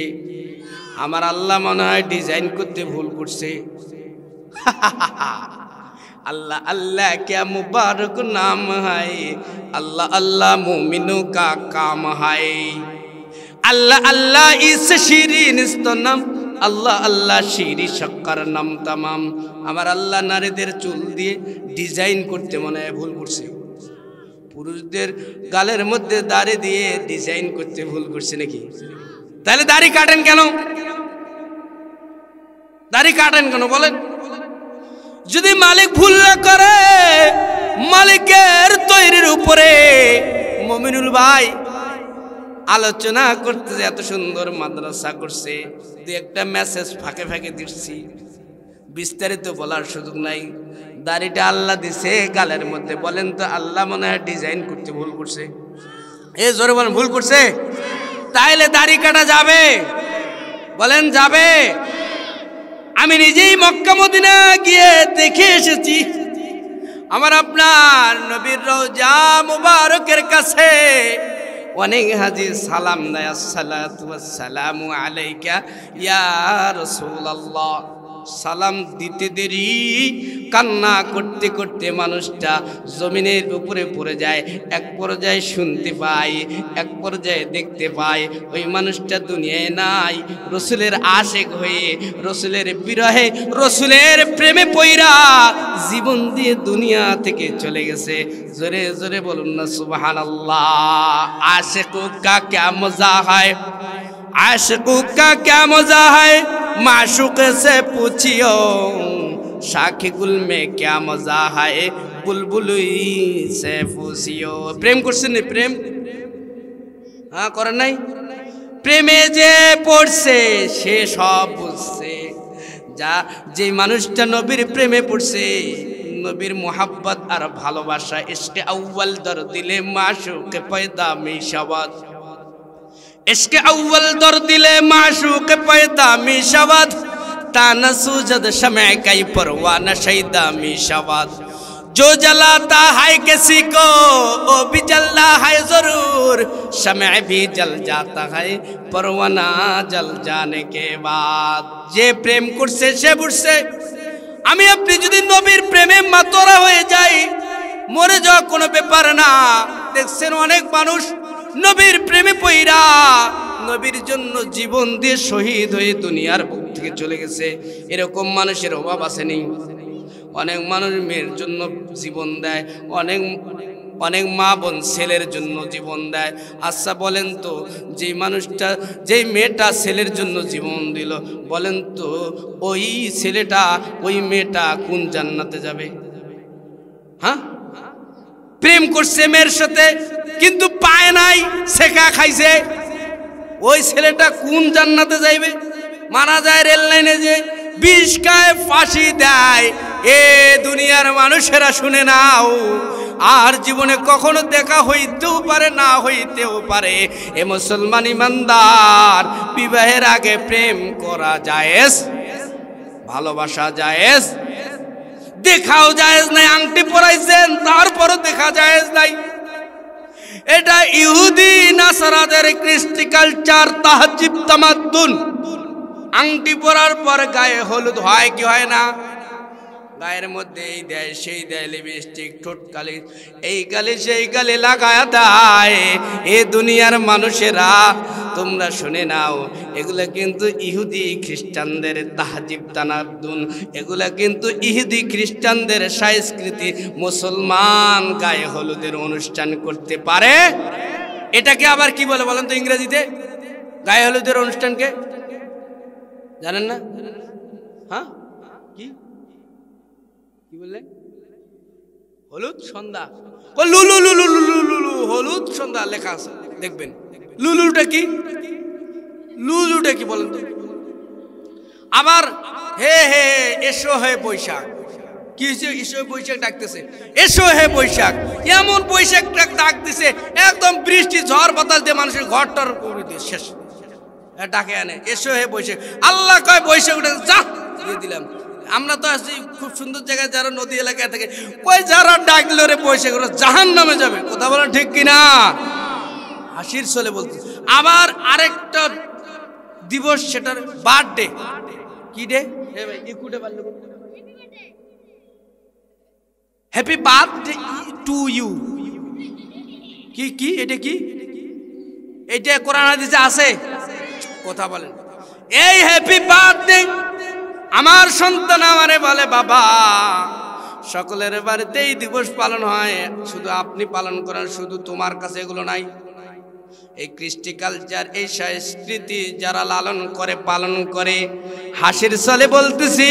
আমার আল্লাহ মনে হয় ডিজাইন করতে ভুল করছে। अल्लाह अल्लाह क्या मुबारक नाम है, अल्लाह अल्लाह मोमिनों का काम है, अल्लाह अल्लाह इस शीरीन स्तनम, अल्लाह अल्लाह शीरी शक्कर नाम तमाम। আমার আল্লাহ নারীদের চুল দিয়ে ডিজাইন করতে মনে হয় ভুল করছে। পুরুষদের গালের মধ্যে দাড়ি দিয়ে ডিজাইন করতে ভুল করছে নাকি? তাহলে দাড়ি কাটেন কেন? দাড়ি কাটেন কেন বলেন? যদি মালিক ভুল না করে, মালিকের তৈরির উপরে মুমিনুল ভাই আলোচনা করতে এত সুন্দর মাদ্রাসা করছে, দু একটা মেসেজ ফাঁকে ফাঁকে দিচ্ছি, বিস্তারিত বলার সুযোগ নাই। দাড়িটা আল্লাহ দিছে গালের মধ্যে, বলেন তো আল্লাহ মনে হয় ডিজাইন করতে ভুল করছে? এ জোরে বলেন, ভুল করছে? তাইলে দাড়ি কাটা যাবে? বলেন যাবে? আমি নিজেই মক্কা মদিনা গিয়ে দেখে এসেছি। আমার আপনার নবীর রওজা মুবারকের কাছে অনেক হাজি সালাম দেয়, আসসালাতু ওয়াসসালামু আলাইকা ইয়া রাসূলুল্লাহ। সালাম দিতে দেরি, কান্না করতে করতে মানুষটা জমিনের উপরে পড়ে যায়। এক পর্যায়ে শুনতে পাই, এক পর্যায়ে দেখতে পাই ওই মানুষটা দুনিয়ায় নাই। রসুলের আশেক হয়ে, রসুলের বিরহে, রসুলের প্রেমে পইরা জীবন দিয়ে দুনিয়া থেকে চলে গেছে। জোরে জোরে বলুন না সুবহানাল্লাহ। आशिकों का क्या मजा है, आशिकों का क्या मजा है, माशूक से पूछियो, शाखी गुल में क्या मजा है, बुलबुली से पूछियो। प्रेम করছেন? প্রেম হ্যাঁ করেন নাই? প্রেমে যে পড়ছে সে সব বুঝছে। যা যে মানুষটা নবীর প্রেমে পড়ছে, নবীর মোহাব্বত আর ভালোবাসা, ইশকে আউয়াল দর দিলে মাশুক পয়দা মিশাওয়াত, ইশকে আউয়াল দর দিলে মাশুক পয়দা মিশাওয়াত, ताना सूजद शमे कई परवाना शहीदा मिशावाद। जो जलाता है किसी को वो भी जलता है जरूर, शमे भी जल जाता है परवाना जल जाने के बाद। जे प्रेम करছে সে বুঝছে। আমি আপনি যদি নবীর প্রেমে মাতোয়ারা হয়ে যাই, মরে যাওয়া কোনো ব্যাপার না। দেখছেন অনেক মানুষ নবীর প্রেমে পইরা নবীর জন্য জীবন দিয়ে শহীদ হয়ে দুনিয়ার বুক থেকে চলে গেছে। এরকম মানুষের অভাব আসেনি? অনেক মানুষ মেয়ের জন্য জীবন দেয়, অনেক মা বোন ছেলের জন্য জীবন দেয়। আচ্ছা বলেন তো, যেই মেয়েটা ছেলের জন্য জীবন দিল, বলেন তো ওই ছেলেটা ওই মেয়েটা কোন জান্নাতে যাবে? হ্যাঁ, প্রেম করছে মেয়ের সাথে কিন্তু পায় নাই, শেখা খাইছে, ওই ছেলেটা কোন জান্নাতে যাইবে? মারা যায় রেল লাইনে যে, বিষ খায়, ফাঁসি দেয়। এ দুনিয়ার মানুষেরা শুনে নাও, আর জীবনে কখনো দেখা হইতেও পারে, না হইতেও পারে। এ মুসলমান ইমানদার, বিবাহের আগে প্রেম করা জায়েজ, ভালোবাসা জায়েজ, দেখাও জায়েজ নাই। আংটি পরাইছেন তারপরও দেখা জায়েজ নাই। এটা ইহুদি নাসারাদের কৃষ্টি কালচার, তাহজিব, তামাদ্দুন। আংটি পরার পর গায়ে হলুদ হয় কি হয় না? গায়ের মধ্যে এই দেয় সেই দেয়, লিপস্টিক, ঠোঁটকালি, এই গালি সেই গালি লাগায়া দেয়। এ দুনিয়ার মানুষেরা তোমরা শুনে নাও, এগুলা কিন্তু ইহুদি খ্রিস্টানদের তাহজিব তানাদ্দুন, এগুলা কিন্তু ইহুদি খ্রিস্টানদের সংস্কৃতি। মুসলমান গায়ে হলুদের অনুষ্ঠান করতে পারে? এটাকে আবার কি বলে বলেন তো ইংরেজিতে? গায়ে হলুদের অনুষ্ঠানকে জানেন না? হ্যাঁ, কি কি বললেন? হলুদ সন্ধ্যা। লুলু লুলু লুলু লুলু, হলুদ সন্ধ্যা লেখা আছে, দেখবেন। লুলুটা কি? লুলুটা কি বলেন তো? আবার হে হে এসো হে বৈশাখ, কি হয়েছে? এসো বৈশাখ ডাকতেছে, এসো হে বৈশাখ। এমন বৈশাখ ডাকতেছে, একদম বৃষ্টি ঝড় বাতাস দিয়ে মানুষের ঘরটার শেষ ডাকে আনে, এসো হে বৈশাখ। আল্লাহ কয় বৈশাখ উঠে যা দিয়ে দিলাম। আমরা তো আছি খুব সুন্দর জায়গায়, যারা নদী এলাকায় থাকে, কই যারা ডাকলো রে বৈশাখ, ওরা জাহান্নামে যাবে। কথা বলেন ঠিক কিনা? হাসির ছলে বলতে। আবার আরেকটা দিবস, সেটার বার্থডে। কি day? Happy birthday to you. কি কি এটা? কি এটা কোরআন হাদিসে আছে? কথা বলেন। এই হ্যাপি বার্থডে, আমার সন্তান আমারে বলে, বাবা সকলের বাড়িতে এই দিবস পালন হয়, শুধু আপনি পালন করেন, শুধু তোমার কাছে এগুলো নাই। এই কৃষ্টি কালচার, এই সংস্কৃতি যারা লালন করে, পালন করে, হাসির ছলে বলতেছি,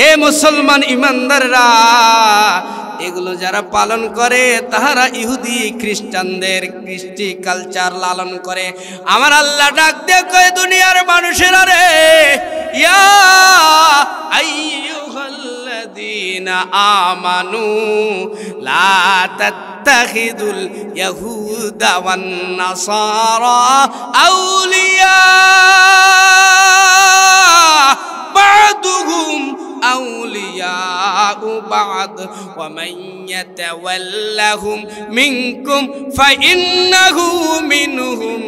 এ মুসলমান ইমানদাররা, এগুলো যারা পালন করে তাহারা ইহুদি খ্রিস্টানদের কৃষ্টি কালচার লালন করে। আমার আল্লাহ ডাক দিয়ে কয়, দুনিয়ার মানুষেরা রে, ইয়া আইয়ুহাল্লাযীনা আমানু লা তাত্তাখিযুল ইয়াহুদা ওয়ান নাসারা আউলিয়া বা'দুহুম أولياء بعض ومن يتولهم منكم فإنه منهم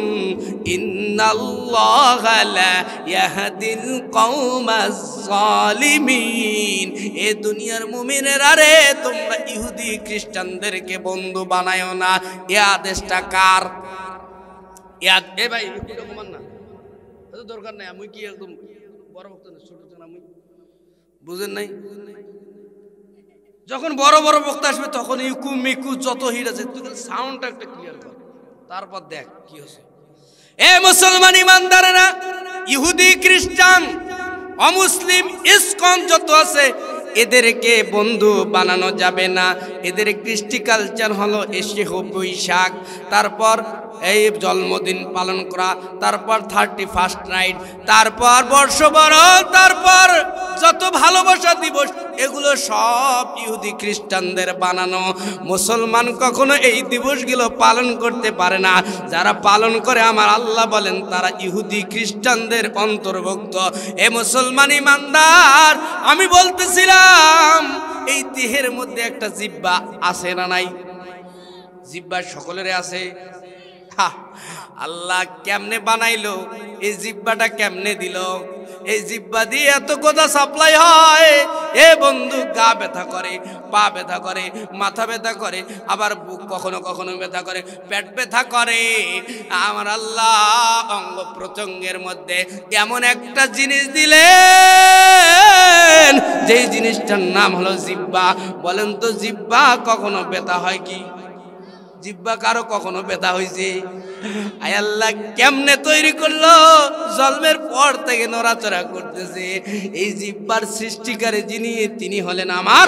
إن الله لا يهدي القوم الظالمين। এ দুনিয়ার মুমিনেরা রে, তোমরা ইহুদি খ্রিস্টানদেরকে বন্ধু বানায়ো না। এ আদেশটা কার? এ ভাই একটু কমান না, দরকার নাই। আমি কি একদম বড় বক্তা না, ছোট ছোট আমি বুঝেন নাই? যখন বড় বড় বক্তা আসবে তখন ইকু মিকু যত হিট আছে, তুই সাউন্ডটা একটা ক্লিয়ার কর, তারপর দেখ কি হচ্ছে। এ মুসলমান ইমানদারেরা, ইহুদি খ্রিস্টান অমুসলিম ইসকন যত আছে, এদেরকে বন্ধু বানানো যাবে না। এদের কৃষ্টি কালচার হলো এসে বৈশাখ, তারপর এই জন্মদিন পালন করা, তারপর 31st নাইট, তারপর বর্ষবরণ, তারপর যত ভালোবাসা দিবস, এগুলো সব ইহুদি খ্রিস্টানদের বানানো। মুসলমান কখনো এই দিবসগুলো পালন করতে পারে না। যারা পালন করে আমার আল্লাহ বলেন তারা ইহুদি খ্রিস্টানদের অন্তর্ভুক্ত। এ মুসলমান ইমানদার, আমি বলতেছিলাম এই দেহের মধ্যে একটা জিহ্বা আছে না নাই? জিহ্বা সকলের আছে। আল্লাহ কেমনে বানাইলো? এই জিহ্বাটা কেমনে দিল? এই জিহ্বা দিয়ে এত কথা সাপ্লাই হয়। এ বন্ধু, গা ব্যথা করে, পা ব্যথা করে, মাথা ব্যথা করে, আবার বুক কখনো কখনো ব্যথা করে, পেট ব্যথা করে। আমার আল্লাহ অঙ্গ প্রত্যঙ্গের মধ্যে এমন একটা জিনিস দিলেন, যেই জিনিসটার নাম হলো জিহ্বা। বলেন তো, জিহ্বা কখনো ব্যথা হয় কি? জিহ্বা কারো কখনো ব্যথা হয়েছে? আয় আল্লাহ কেমনে তৈরি করলো? জন্মের পর থেকে নড়াচড়া করতেছে। এই জিহ্বার সৃষ্টিকারী যিনি, তিনি হলেন আমার।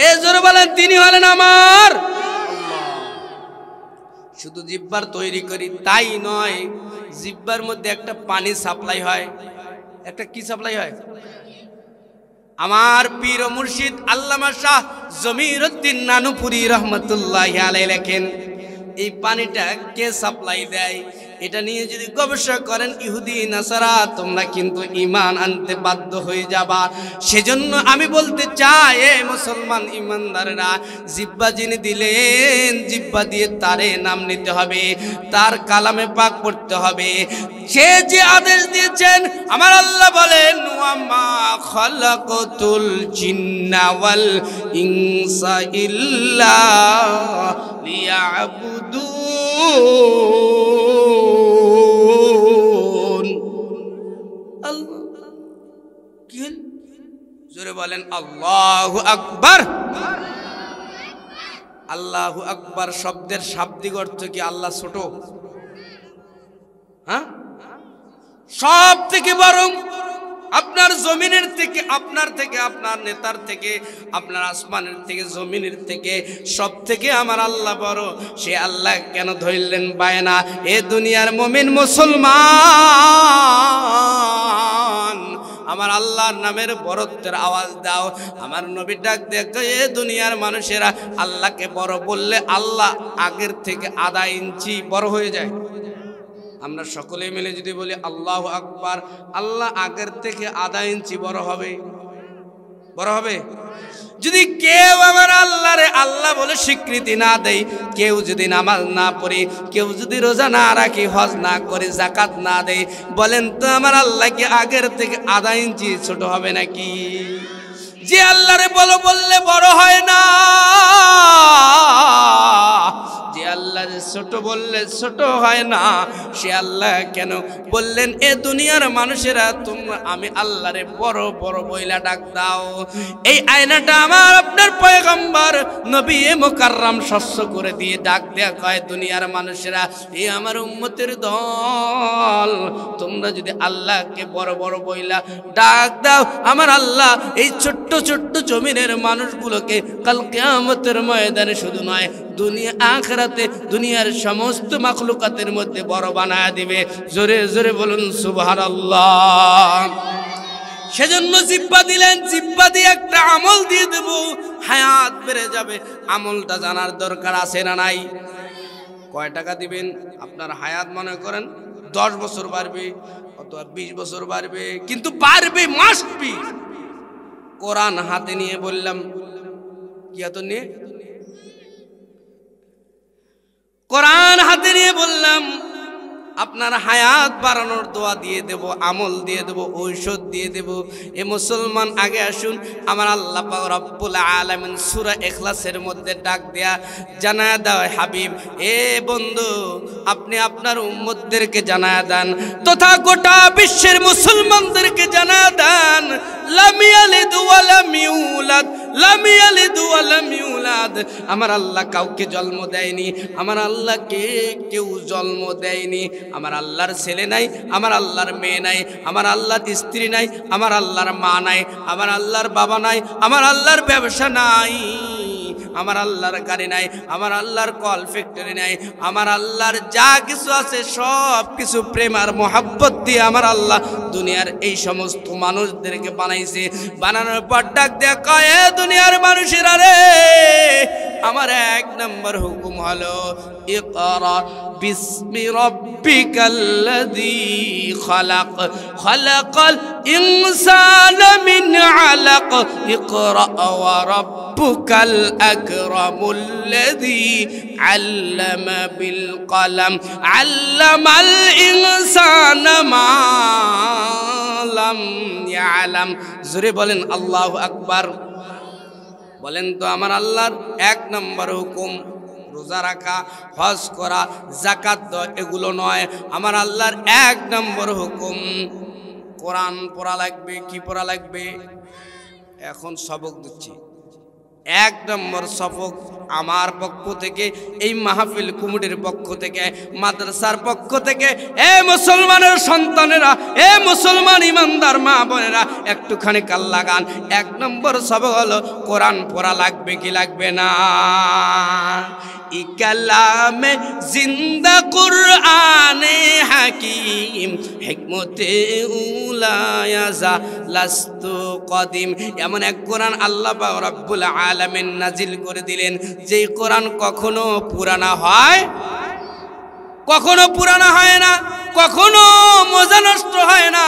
এ জোরে বলেন, তিনি হলেন আমার। শুধু জিহ্বার তৈরি করি তাই নয়, জিহ্বার মধ্যে একটা পানি সাপ্লাই হয়। একটা কি সাপ্লাই হয়? আমার পীর ও মুর্শিদ আল্লামা শাহ জমিরউদ্দিন নানুপুরি রহমতুল্লাহি আলাইহি লেখেন, এই পানিটা কে সাপ্লাই দেয়? এটা নিয়ে যদি গবেষণা করেন ইহুদি নাসারা, তোমরা কিন্তু ঈমান আনতে বাধ্য হয়ে যাবা। সেজন্য আমি বলতে চাই, এ মুসলমান ইমানদাররা, জিহ্বা যিনি দিলেন, জিহ্বা দিয়ে তারে নাম নিতে হবে, তার কালামে পাক পড়তে হবে। সে যে আদেশ দিয়েছেন, আমার আল্লাহ বলেন, ওয়ামা খালাকাতুল জিন্না ওয়াল ইনসা ইল্লা লিয়াবুদুন। জোরে বলেন আল্লাহু আকবার। আল্লাহু আকবার শব্দের শাব্দিক অর্থ কি? আল্লাহ ছোট? হ্যাঁ, সব থেকে বরং আপনার জমিনের থেকে, আপনার থেকে, আপনার নেতার থেকে, আপনার আসমানের থেকে, জমিনের থেকে, সব থেকে আমার আল্লাহ বড়। সে আল্লাহ কেন ধরলেন বায়না? এ দুনিয়ার মুমিন মুসলমান, আমার আল্লাহর নামের বড়ত্বের আওয়াজ দাও। আমার নবী ডাক দেখো, এ দুনিয়ার মানুষেরা, আল্লাহকে বড় বললে আল্লাহ আগের থেকে আধা ইঞ্চি বড় হয়ে যায়। আমরা সকলে মিলে যদি বলি আল্লাহু আকবার, আল্লাহ আগের থেকে আধা ইঞ্চি বড় হবে। বড় হবে? যদি কেউ আমার আল্লাহরে আল্লাহ বলে স্বীকৃতি না দেয়, কেউ যদি নামাজ না পড়ে, কেউ যদি রোজা না রাখে, হজ না করে, যাকাত না দেয়, বলেন তো আমার আল্লাহ কি আগের থেকে আধা ইঞ্চি ছোট হবে নাকি? যে আল্লাহরে বলো বললে বড় হয় না, যে আল্লাহ ছোট বললে ছোট হয় না, সে আল্লাহ কেন বললেন, এ দুনিয়ার মানুষেরা তোমরা আমি আল্লাহরে বড় বড় বইলা ডাক দাও? এই আয়নাটা আমার আপনার পয়গম্বর নবী মুকাররম শস্য করে দিয়ে ডাক দেয়া কয়, দুনিয়ার মানুষেরা, এ আমার উম্মতের দল, তোমরা যদি আল্লাহকে বড় বড় বইলা ডাক দাও, আমার আল্লাহ এই ছোট্ট ছোট্ট জমিনের মানুষগুলোকে কাল কিয়ামতের ময়দানে শুধু নয়, দুনিয়া আখিরাতে দুনিয়ার সমস্ত মাখলুকাতের মধ্যে বড় বানায় দিবে। জোরে জোরে বলুন সুবহানাল্লাহ। সেজন্য জিহ্বা দিলেন, জিহ্বা দিয়ে একটা আমল দিয়ে দেব, হায়াত বেড়ে যাবে। আমলটা জানার দরকার আছে না নাই? কয় টাকা দিবেন? আপনার হায়াত মনে করেন 10 বছর বাড়বে অথবা 20 বছর বাড়বে, কিন্তু বাড়বে মাস্ট বি। কোরআন হাতে নিয়ে বললাম, কি হাতে নিয়ে? কোরআন হাতে নিয়ে বললাম, আপনার হায়াত বাড়ানোর দোয়া দিয়ে দেব, আমল দিয়ে দেব, ঔষধ দিয়ে দেব। এ মুসলমান, আগে আসুন, আমার আল্লাহ পাক রব্বুল আলামিন সূরা ইখলাসের মধ্যে ডাক দেয়া জানায়া দাও, হাবিব, এ বন্ধু, আপনি আপনার উম্মতদেরকে জানায়া দেন, তথা গোটা বিশ্বের মুসলমানদেরকে জানায়া দেন, লাম ইয়ালিদ ওয়া লাম ইউলাদ, লাম ইয়ালিদ ওয়া লাম ইউলাদ। আমার আল্লাহ কাউকে জন্ম দেয়নি, আমার আল্লাহকে কেউ জন্ম দেয়নি। আমার আল্লাহর ছেলে নাই, আমার আল্লাহর মেয়ে নাই, আমার আল্লাহর স্ত্রী নাই, আমার আল্লাহর মা নাই, আমার আল্লাহর বাবা নাই, আমার আল্লাহর ব্যবসা নাই, আমার আল্লাহর গাড়ি নাই, আমার আল্লাহর কল ফ্যাক্টরি নাই, আমার আল্লাহর যা কিছু আছে সব কিছু প্রেম আর মোহাব্বত দিয়ে আমার আল্লাহ দুনিয়ার এই সমস্ত মানুষদেরকে বানাইছে। বানানোর পর ডাক দেয়া কয়, এ দুনিয়ার মানুষেরা রে, আমার 1 নম্বর হুকুম হলো, ইকরা বিসমি রাব্বিকাল্লাযী খালাক, খালাকাল ইনসানা মিন আলাক, আলাক ইকরা ওয়া রাব্বুকাল আকরামুল্লাযী আল্লামা বিল কলম আল্লামাল ইনসানা মা লাম ইয়ালাম। জোরে বলেন আল্লাহু আকবার। বলেন তো আমার আল্লাহর এক নম্বর হুকুম রোজা রাখা, হজ করা, যাকাত দেওয়া, এগুলো নয়। আমার আল্লাহর এক নম্বর হুকুম কোরআন পড়া লাগবে। কি পড়া লাগবে? এখন সবক দিচ্ছি। এক নম্বর সবক আমার পক্ষ থেকে, এই মাহফিল কমিটির পক্ষ থেকে, মাদ্রাসার পক্ষ থেকে, এ মুসলমানের সন্তানেরা, এ মুসলমান ইমানদার মা বোনেরা, একটুখানি কাল লাগান। এক নম্বর সবক হলো কোরআন পড়া লাগবে কি লাগবে না? ইকালামে জিন্দা কুরআনে হাকিম হিকমতে উলায়াজা লাস্তু কদিম। এমন এক কোরআন আল্লাহ পাক রব্বুল আলামিন নাজিল করে দিলেন, যেই কোরআন কখনো পুরানা হয়, কখনো পুরানা হয় না, কখনো মজা নষ্ট হয় না।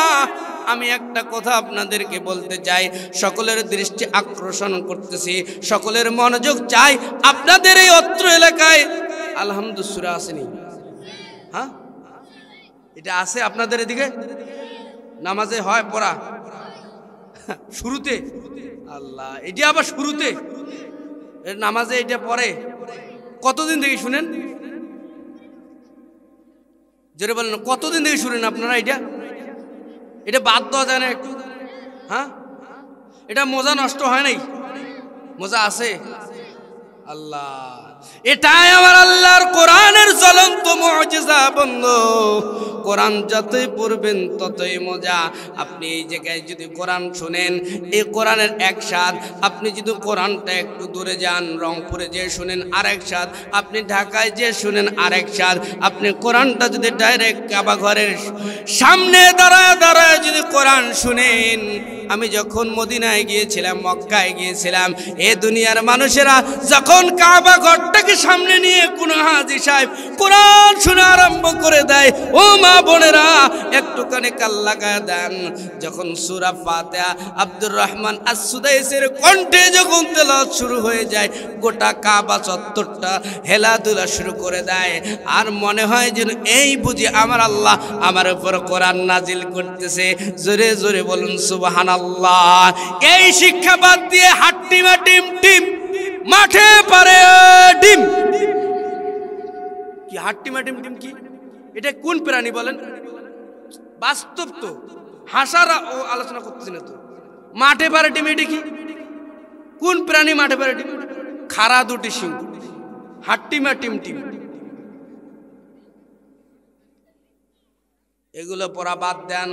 আমি একটা কথা আপনাদেরকে বলতে চাই, সকলের দৃষ্টি আকর্ষণ করতেছি, সকলের মনোযোগ চাই। আপনাদের এই অত্র এলাকায় আলহামদুলিল্লাহ সূরা আসেনি? হ্যাঁ, এটা আছে আপনাদের এদিকে? নামাজে হয় পড়া শুরুতে? আল্লাহ, এটি আবার শুরুতে নামাজে এটা পড়ে? কতদিন থেকে শুনেন? জোরে বলেন, কতদিন থেকে শুনেন আপনারা? এটা বাদ দেওয়া যায় না একটু? হ্যাঁ, এটা মজা নষ্ট হয় নাই? মজা আছে? আল্লাহ, এটাই আমার আল্লাহর কোরআনের জ্বলন্ত মুজিজা বন্ধু। কোরআন যতই পড়বেন ততই মজা। আপনি এই জায়গায় যদি কোরআন শুনেন, এই কোরআনের এক স্বাদ। আপনি যদি কোরআনটা একটু দূরে যান, রংপুরে যে শুনেন আরেক স্বাদ, আপনি ঢাকায় যে শুনেন আরেক স্বাদ। আপনি কোরআনটা যদি ডাইরেক্ট কাবা ঘরের সামনে দাঁড়ায় দাঁড়ায় যদি কোরআন শুনেন, আমি যখন মদিনায় গিয়েছিলাম, মক্কায় গিয়েছিলাম, এ দুনিয়ার মানুষেরা যখন কাবা ঘরটাকে সামনে নিয়ে কোন হাজী সাহেব কোরআন শোনা আরম্ভ করে দেয়, ও মা বোনেরা একটুখানি কাল লাগায় দেন। যখন সূরা ফাতিহা আব্দুর রহমান আস-সুদাইসির কণ্ঠে যখন তেলাওয়াত শুরু হয়ে যায়, গোটা কাবা চত্বরটা হেলাদুলা শুরু করে দেয়। আর মনে হয় যেন এই বুঝি আমার আল্লাহ আমার উপর কোরআন নাজিল করতেছে। জোরে জোরে বলুন সুবহানাল্লাহ। এই শিক্ষা বাদ দিয়ে হাট্টিমা টিম টিম মাঠে পারে ডিম। কি হাট্টিমা টিম টিম? কি এটা? কোন প্রাণী বলেন? বাস্তব তো, হাসার আলোচনা করতেছি না তো। মাঠে পারে ডিম, এটা কি? কোন প্রাণী মাঠে পারে ডিম? খাড়া দুটি সিং, হাট্টিমা টিম টিম। এগুলো পড়া বাদ দেন।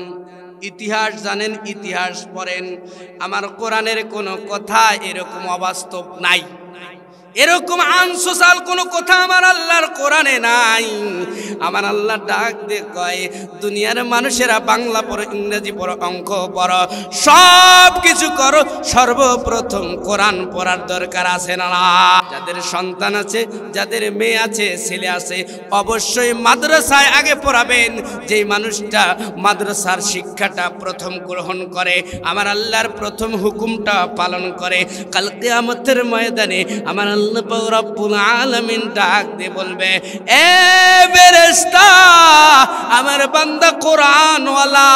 ইতিহাস জানেন, ইতিহাস পড়েন। আমার কোরআনের কোনো কথা এরকম অবাস্তব নাই, এরকম আনসোশাল কোনো কথা আমার আল্লাহর কোরআনে নাই। আমার আল্লাহ ডাক দিয়ে কয়, দুনিয়ার মানুষেরা বাংলা পড়ো, ইংরেজি পড়ো, অঙ্ক পড়ো, সব কিছু করো, সর্বপ্রথম কোরআন পড়ার দরকার আছে না? যাদের সন্তান আছে, যাদের মেয়ে আছে, ছেলে আছে, অবশ্যই মাদ্রাসায় আগে পড়াবেন। যেই মানুষটা মাদ্রাসার শিক্ষাটা প্রথম গ্রহণ করে, আমার আল্লাহর প্রথম হুকুমটা পালন করে, কাল কিয়ামতের ময়দানে আমার আল্লাহ পাক রব্বুল আলামিন ডাক দিয়ে বলবে, এ ফেরেশতা, আমার বান্দা কোরআনওয়ালা,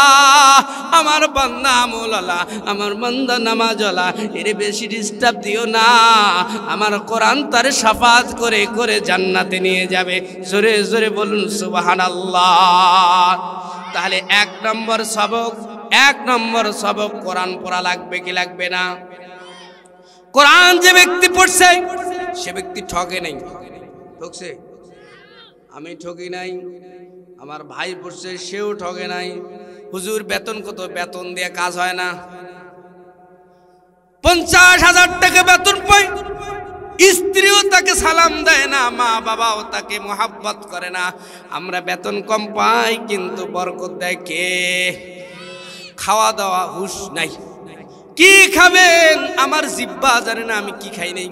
আমার বান্দা আমলওয়ালা, আমার বান্দা নামাজওয়ালা, এর বেশি ডিস্টার্ব দিও না। আমার কোরআন তার শাফাত করে করে জান্নাতে নিয়ে যাবে। জোরে জোরে বলুন সুবহানাল্লাহ। তাহলে এক নম্বর সবক কোরআন পড়া লাগবে কি লাগবে না? কোরআন যে ব্যক্তি পড়ছে সে ব্যক্তি ঠকে নাই। ঠকছে? আমি ঠকি নাই, আমার ভাই পড়ছে সেও ঠকে নাই। হুজুর বেতন কত? বেতন দিয়ে কাজ হয় না। 50,000 টাকা বেতন পাই, স্ত্রীও তাকে সালাম দেয় না, মা বাবাও তাকে মোহাব্বত করে না। আমরা বেতন কম পাই কিন্তু বরকত দেয় কে? খাওয়া দাওয়া হুশ নাই। কি খাবেন? আমার জিব্বা জানে না আমি কি খাই নাই।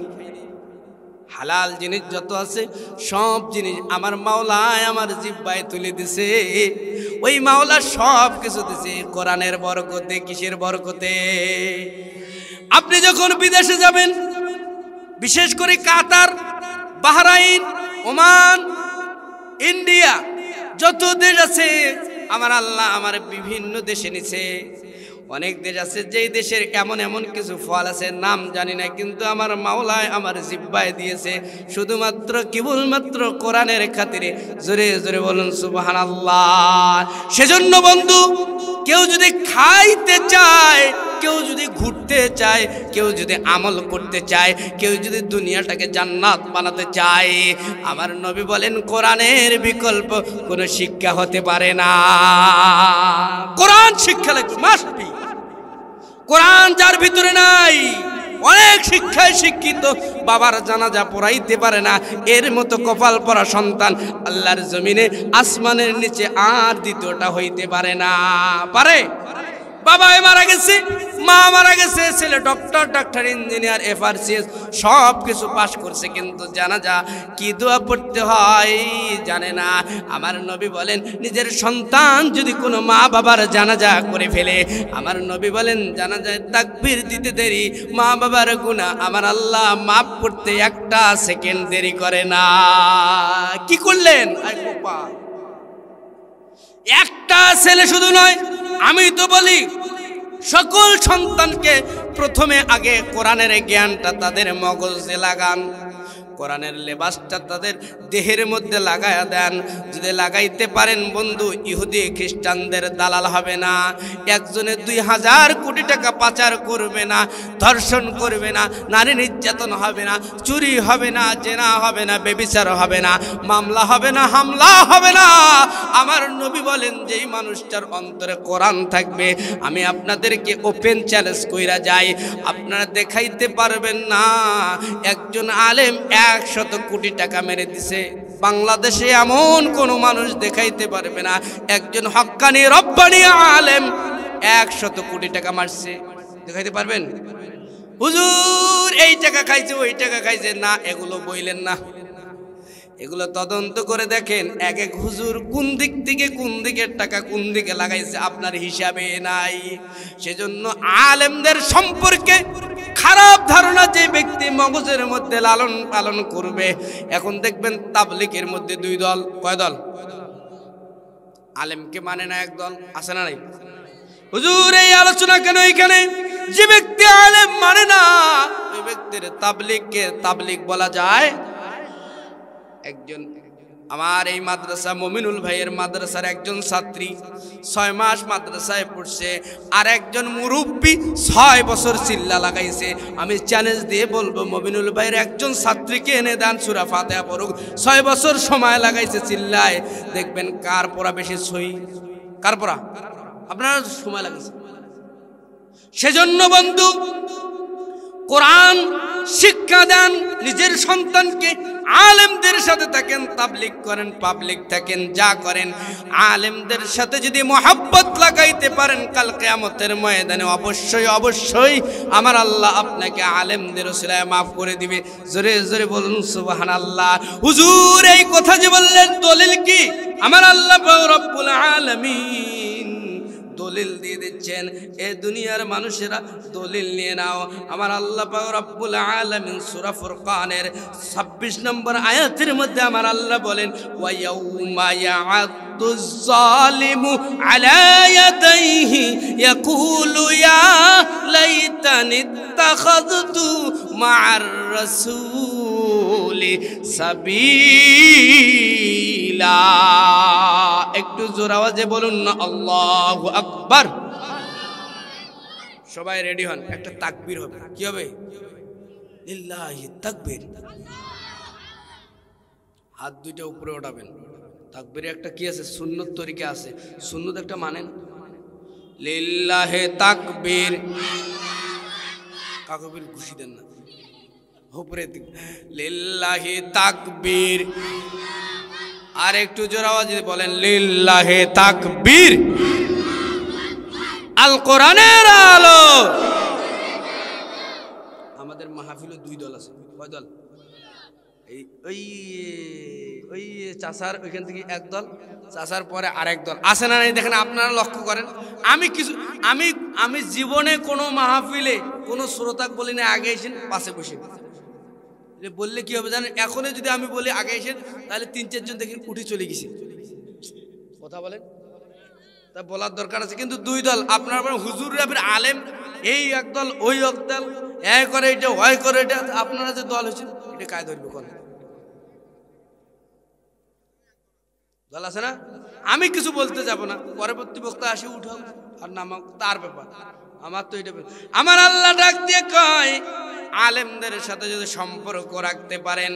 হালাল জিনিস যত আছে সব জিনিস আমার মাওলায় আমার জিব্বায় তুলে দিছে। ওই মাওলা সব কিছু দিছে কোরআনের বরকতে। কিসের বরকতে? আপনি যখন বিদেশে যাবেন, বিশেষ করে কাতার, বাহরাইন, ওমান, ইন্ডিয়া, যত দেশ আছে আমার আল্লাহ আমার বিভিন্ন দেশে নিছে। অনেক দেশ আছে যেই দেশের এমন এমন কিছু ফল আছে নাম জানি না, কিন্তু আমার মাওলায় আমার জিহ্বায় দিয়েছে শুধুমাত্র কেবলমাত্র কোরআনের খাতিরে। জোরে জোরে বলুন সুবহানাল্লাহ। সেজন্য বন্ধু, কেউ যদি খাইতে চায়, কেউ যদি ঘুরতে চায়, কেউ যদি আমল করতে চায়, কেউ যদি দুনিয়াটাকে জান্নাত বানাতে চায়, আমার নবী বলেন কোরআনের বিকল্প কোনো শিক্ষা হতে পারে না। কোরআন শিক্ষা লাগবে, মাস্ট বি। কোরআন যার ভিতরে নাই, অনেক শিক্ষায় শিক্ষিত, বাবার জানাজা পড়াইতে পারে না, এর মতো কপাল পরা সন্তান আল্লাহর জমিনে আসমানের নিচে আর দ্বিতীয়টা হইতে পারে না। পারে? বাবা মারা গেছে, মা মারা গেছে, ছেলে ডক্টর, ডাক্তার, ইঞ্জিনিয়ার, FRCS সব কিছু পাশ করছে, কিন্তু জানাজা কি দোয়া পড়তে হয় জানে না। আমার নবী বলেন নিজের সন্তান যদি কোনো মা বাবার জানাজা করে ফেলে, আমার নবী বলেন জানাজায় তাকবীর দিতে দেরি, মা বাবার গুনাহ আমার আল্লাহ মাফ করতে একটা সেকেন্ড দেরি করে না। কি করলেন? একটা ছেলে শুধু নয়, আমি তো বলি সকল সন্তানকে প্রথমে আগে কোরআনের জ্ঞানটা তাদের মগজে লাগান, কোরআনের লেবাসটা তাদের দেহের মধ্যে লাগায়া দেন। যদি লাগাইতে পারেন বন্ধু, ইহুদি খ্রিস্টানদের দালাল হবে না, একজনে 2000 কোটি টাকা পাচার করবে না, ধর্ষণ করবে না, নারী নির্যাতন হবে না, চুরি হবে না, জেনা হবে না, বেবিচার হবে না, মামলা হবে না, হামলা হবে না। আমার নবী বলেন যেই মানুষটার অন্তরে কোরআন থাকবে, আমি আপনাদেরকে ওপেন চ্যালেঞ্জ কইরা যাই, আপনারা দেখাইতে পারবেন না একজন আলেম 100 কোটি টাকা মেরে দিছে। বাংলাদেশে এমন কোন মানুষ দেখাইতে পারবে না একজন হক্কানি রব্বানি আলেম 100 কোটি টাকা মারছে। দেখাইতে পারবেন? হুজুর এই টাকা খাইছে, ওই টাকা খাইছে, না এগুলো বইলেন না, এগুলো তদন্ত করে দেখেন এক এক হুজুর কোন দিক থেকে কোন দিকের টাকা কোন দিকে লাগাইছে আপনার হিসাবে নাই। সেজন্য আলেমদের সম্পর্কে খারাপ ধারণা যে ব্যক্তি মগজের মধ্যে লালন পালন করবে, এখন দেখবেন তাবলীগের মধ্যে 2 দল। কয় দল? আলেমকে মানে না এক দল, আছে না নাই? হুজুর এই আলোচনা কেন এখানে? যে ব্যক্তি আলেম মানে না ওই ব্যক্তির তাবলীগকে তাবলীগ বলা যায়। একজন আমার এই মাদ্রাসা মমিনুল ভাইয়ের মাদ্রাসার একজন ছাত্রী 6 মাস মাদ্রাসায় পড়ছে, আর একজন মুরব্বী 6 বছর চিল্লা লাগাইছে। আমি চ্যালেঞ্জ দিয়ে বলবো মমিনুল ভাইয়ের একজন ছাত্রীকে এনে দেন, সূরা ফাতিহা পড়ুক, 6 বছর সময় লাগাইছে চিল্লায়, দেখবেন কার পড়া বেশি সই, কার পড়া আপনার সময় লাগাইছে। সেজন্য বন্ধু কোরআন শিক্ষা দেন নিজের সন্তানকে, আলেমদের সাথে থাকেন, তাবলীগ করেন, পাবলিক থাকেন, যা করেন আলেমদের সাথে যদি মহব্বত লাগাইতে পারেন, কাল কিয়ামতের ময়দানে অবশ্যই অবশ্যই আমার আল্লাহ আপনাকে আলেমদের ওসিলায় মাফ করে দিবে। জোরে জোরে বলুন সুবহানাল্লাহ। হুজুর এই কথা যে বললেন দলিল কি? আমার আল্লাহ রব্বুল আলামিন দলিল দিয়ে দিচ্ছেন, এ দুনিয়ার মানুষেরা দলিল নিয়ে নাও। আমার আল্লাহ পাক রব্বুল আলামিন সূরা ফুরকানের 26 নম্বর আয়াতের মধ্যে আমার আল্লাহ বলেন, ওয়া ইয়াউমা ইয়া'আদ্দুজ যালিমু আলা ইয়াদাইহি ইয়াকুলু ইয়া লাইতানি ইত্তাখাযতু মা'আর রাসূলি সাবিলা। একটু জোর আওয়াজে বলুন না আল্লাহু আকবার। সবাই রেডি হন, একটা তাকবীর হবে। কি হবে? লিল্লাহি তাকবীর। হাত দুইটা উপরে উঠাবেন। তাকবীরে একটা কি আছে? সুন্নত তরিকা আছে, সুন্নত একটা মানেন। লিল্লাহি তাকবীর। তাকবীর খুশি দেন না, উপরে লিল্লাহি তাকবীর। আর একটু জোর আওয়াজে বলেন লিল্লাহি তাকবীর। আল কোরআনের আলো। আমাদের মাহফিলে 2 দল আছে। কয় দল? এই ওই ওই চাষার ওইখান থেকে একদল, চাষার পরে আরেক দল আসে না নাই দেখেন, আপনারা লক্ষ্য করেন। আমি জীবনে কোনো মাহফিলে কোনো শ্রোতাক বলি না আগে এসেন পাশে বসে, বললে কি হবে জানেন, এখনই যদি আমি বলি আগে এসেন তাহলে 3-4 জন দেখেন উঠে চলে গেছে। কথা বলেন, তা বলার দরকার আছে। কিন্তু দুই দল, আপনার হুজুর আলেম এই একদল ওই একদল, এ করে এটা ওই করে এটা, আপনারা যে দল হয়েছেন এটা কায় ধরবে কোন দল আছে না? আমি কিছু বলতে যাব না, পরবর্তী বক্তা আসি উঠাও আর নামাক, তার ব্যাপার। আমার তো এটা, আমার আল্লাহ ডাক দিয়ে কয় আলেমদের সাথে যদি সম্পর্ক রাখতে পারেন,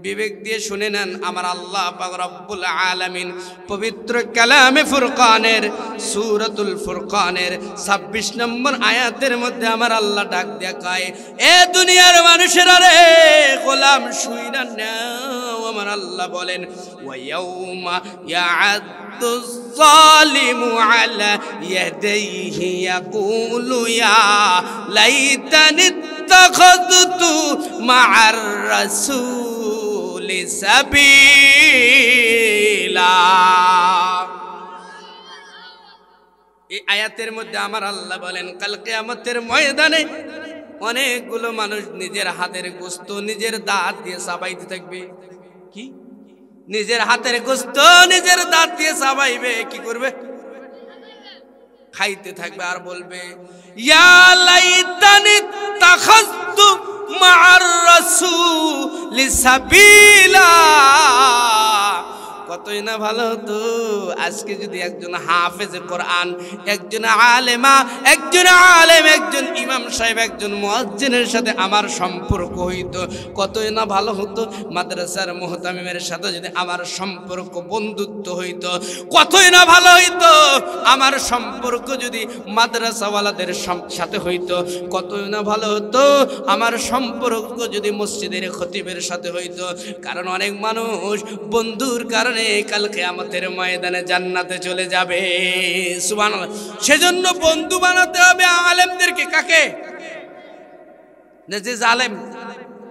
বিবেক দিয়ে শুনে নেন, আমার আল্লাহ পাক রব্বুল আলামিন পবিত্র কালামে ফুরকানের সূরাতুল ফুরকানের 26 নম্বর আয়াতের মধ্যে আমার আল্লাহ ডাক দিয়ে কয়, এ দুনিয়ার মানুষেরা রে, গোলাম শুইনা নাও। আমার আল্লাহ বলেন, ওয়া ইয়াউমা ইয়া'আদ্দুজ যালিমু আলা ইয়াদাইহি ইয়াকুলু ইয়া লাইতানি ইত্তাখাযতু মা'আর রাসূল সাবিলা। এই আয়াতের মধ্যে আমার আল্লাহ বলেন, কাল কিয়ামতের ময়দানে অনেকগুলো মানুষ নিজের হাতের গোশত নিজের দাঁত দিয়ে চাবাইতে থাকবে। কি? নিজের হাতের গোশত নিজের দাঁত দিয়ে চাবাইবে, কি করবে? খাইতে থাকবে আর বলবে, ইয়া লাইতানি তাখাযতু মা'আর রাসূল সাবিলা। কতই না ভালো হতো আজকে যদি একজন হাফেজে কোরআন, একজন আলেমা, একজন আলেম, একজন ইমাম সাহেব, একজন মুয়াজ্জিনের সাথে আমার সম্পর্ক হইতো। কতই না ভালো হতো মাদ্রাসার মুহতামিমের সাথে যদি আমার সম্পর্ক বন্ধুত্ব হইতো। কতই না ভালো হইতো আমার সম্পর্ক যদি মাদ্রাসাওয়ালাদের সাথে হইতো। কতই না ভালো হতো আমার সম্পর্ক যদি মসজিদের খতিবের সাথে হইতো। কারণ অনেক মানুষ বন্ধুর কারণে কাল কিয়ামতের ময়দানে জান্নাতে চলে যাবে। সুবহানাল্লাহ। সেজন্য বন্ধু বানাতে হবে আলেমদেরকে। কাকে? যে জালেম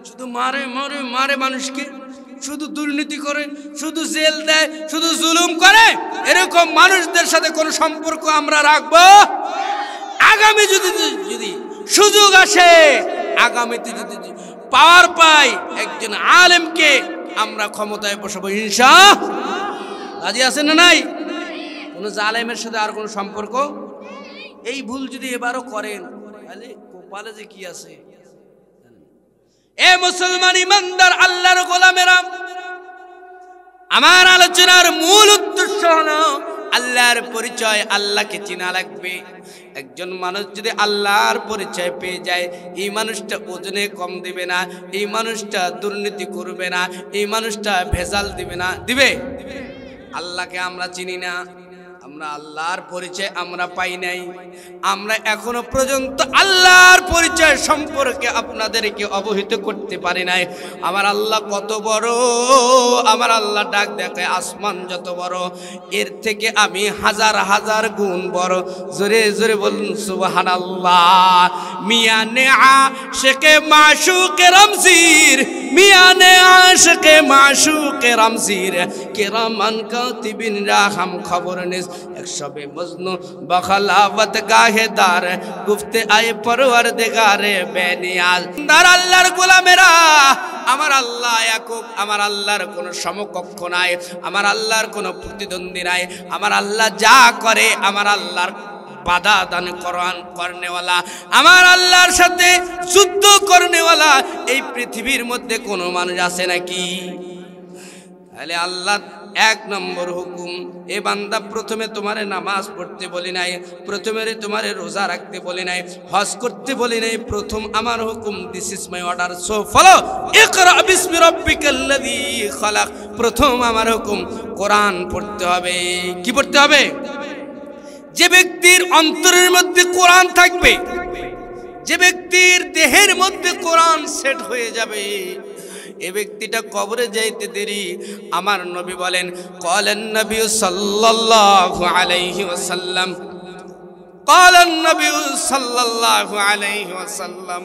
শুধু মারে মারে মারে মানুষকে, শুধু দুর্নীতি করে, শুধু জেল দেয়, শুধু জুলুম করে, এরকম মানুষদের সাথে কোন সম্পর্ক আমরা রাখবো? আগামী যদি সুযোগ আসে, আগামীতে যদি পাওয়ার পাই, একজন আলেমকে আমরা ক্ষমতায় বসাবো ইনশাআল্লাহ। রাজি আছেন না নাই? কোন জালেমের সাথে আর কোন সম্পর্ক, এই ভুল যদি এবারও করেন তাহলে কপালে যে কি আছে। এ মুসলমান ইমানদার আল্লাহর গোলামেরা, আমার আলোচনার মূল উদ্দেশ্য হলো আল্লাহর পরিচয়। আল্লাহকে চিনা লাগবে। একজন মানুষ যদি আল্লাহর পরিচয় পেয়ে যায়, এই মানুষটা ওজনে কম দিবে না, এই মানুষটা দুর্নীতি করবে না, এই মানুষটা ভেজাল দিবে না। দিবে? আল্লাহকে আমরা চিনি না, আমরা আল্লাহর পরিচয় আমরা পাই নাই। আমরা এখনো পর্যন্ত আল্লাহর পরিচয় সম্পর্কে আপনাদেরকে অবহিত করতে পারি নাই। আমার আল্লাহ কত বড়, আমার আল্লাহ ডাক দেখায় আসমান যত বড়, এর থেকে আমি হাজার হাজার গুণ বড়। জোরে জোরে বলুন সুবহানাল্লাহ। মিয়ানে আশিকে মাশুকে রামজির, মিয়ানে আশিকে মাশুকে রামজির, কিরামান কাতিবিন রাহম খবর নিস, এক শবে মজনু বখলাওয়াত গাহেদার, গুফতে আয়ে পরওয়ারদিগারে বেনিয়াজ। দার আল্লাহর গোলামেরা, আমার আল্লাহ একক, আমার আল্লাহর কোনো সমকক্ষ নাই, আমার আল্লাহর কোনো প্রতিদ্বন্দ্বী নাই। আমার আল্লাহ যা করে, আমার আল্লাহর বাধা দান করনেওয়ালা, আমার আল্লাহর সাথে যুদ্ধ করনেওয়ালা এই পৃথিবীর মধ্যে কোনো মানুষ আছে নাকি? তাহলে আল্লাহ এক নম্বর হুকুম, এ বান্দা প্রথমে তোমারে নামাজ পড়তে বলি নাই, প্রথমে তোমারে রোজা রাখতে বলি নাই, হজ করতে বলি নাই। প্রথম আমার হুকুম, this is my order, so follow. ইকরা বিসমি রাব্বিকাল্লাযী খালাক। প্রথম আমার হুকুম কোরআন পড়তে হবে। কি পড়তে হবে? যে ব্যক্তির অন্তরের মধ্যে কোরআন থাকবে, যে ব্যক্তির দেহের মধ্যে কোরআন সেট হয়ে যাবে, এ ব্যক্তিটা কবরে যাইতে দেরি। আমার নবী বলেন, ক্বালান নবী সাল্লাল্লাহু আলাইহি ওয়াসাল্লাম, قال النبي صلى الله عليه وسلم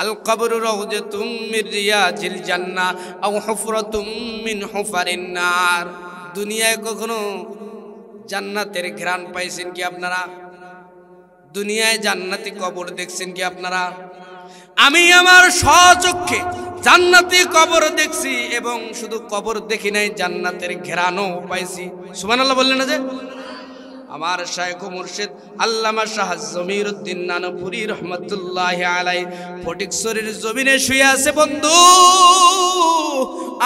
القبر روضة من رياض الجنة أو حفرة من حفر النار দুনিয়ায় কখনো জান্নাতের ঘ্রাণ পাইছেন কি আপনারা? দুনিয়ায় জান্নাতি কবর দেখছেন কি আপনারা? আমি আমার স্বচক্ষে জান্নাতি কবর দেখছি এবং শুধু কবর দেখি নাই, জান্নাতের ঘেরানো পাইছি। সুবহানাল্লাহ বললেন না যে? আমার শায়খ মুর্শিদ আল্লামা শাহ জমিরউদ্দিন নানপুরি রহমাতুল্লাহি আলাইহি ফটিকছড়ির জমিনে শুয়ে আছে বন্ধু।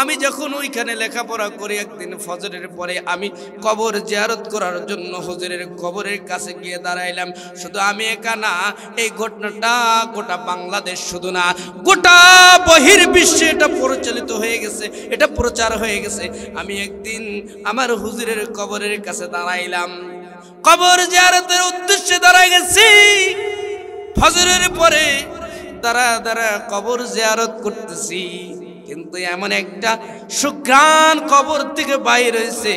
আমি যখন ওইখানে লেখাপড়া করি, একদিন ফজরের পরে আমি কবর জিয়ারত করার জন্য হুজুরের কবরের কাছে গিয়ে দাঁড়াইলাম। শুধু আমি একা না, এই ঘটনাটা গোটা বাংলাদেশ শুধু না, গোটা বহির্বিশ্বে এটা প্রচলিত হয়ে গেছে, এটা প্রচার হয়ে গেছে। আমি একদিন আমার হুজুরের কবরের কাছে দাঁড়াইলাম, কবর জিয়ারতের উদ্দেশ্যে দাঁড়াই গেছি। ফজরের পরে দাঁড়া কবর জিয়ারত করতেছি, কিন্তু এমন একটা সুঘ্রাণ কবর থেকে বাইর হয়েছে,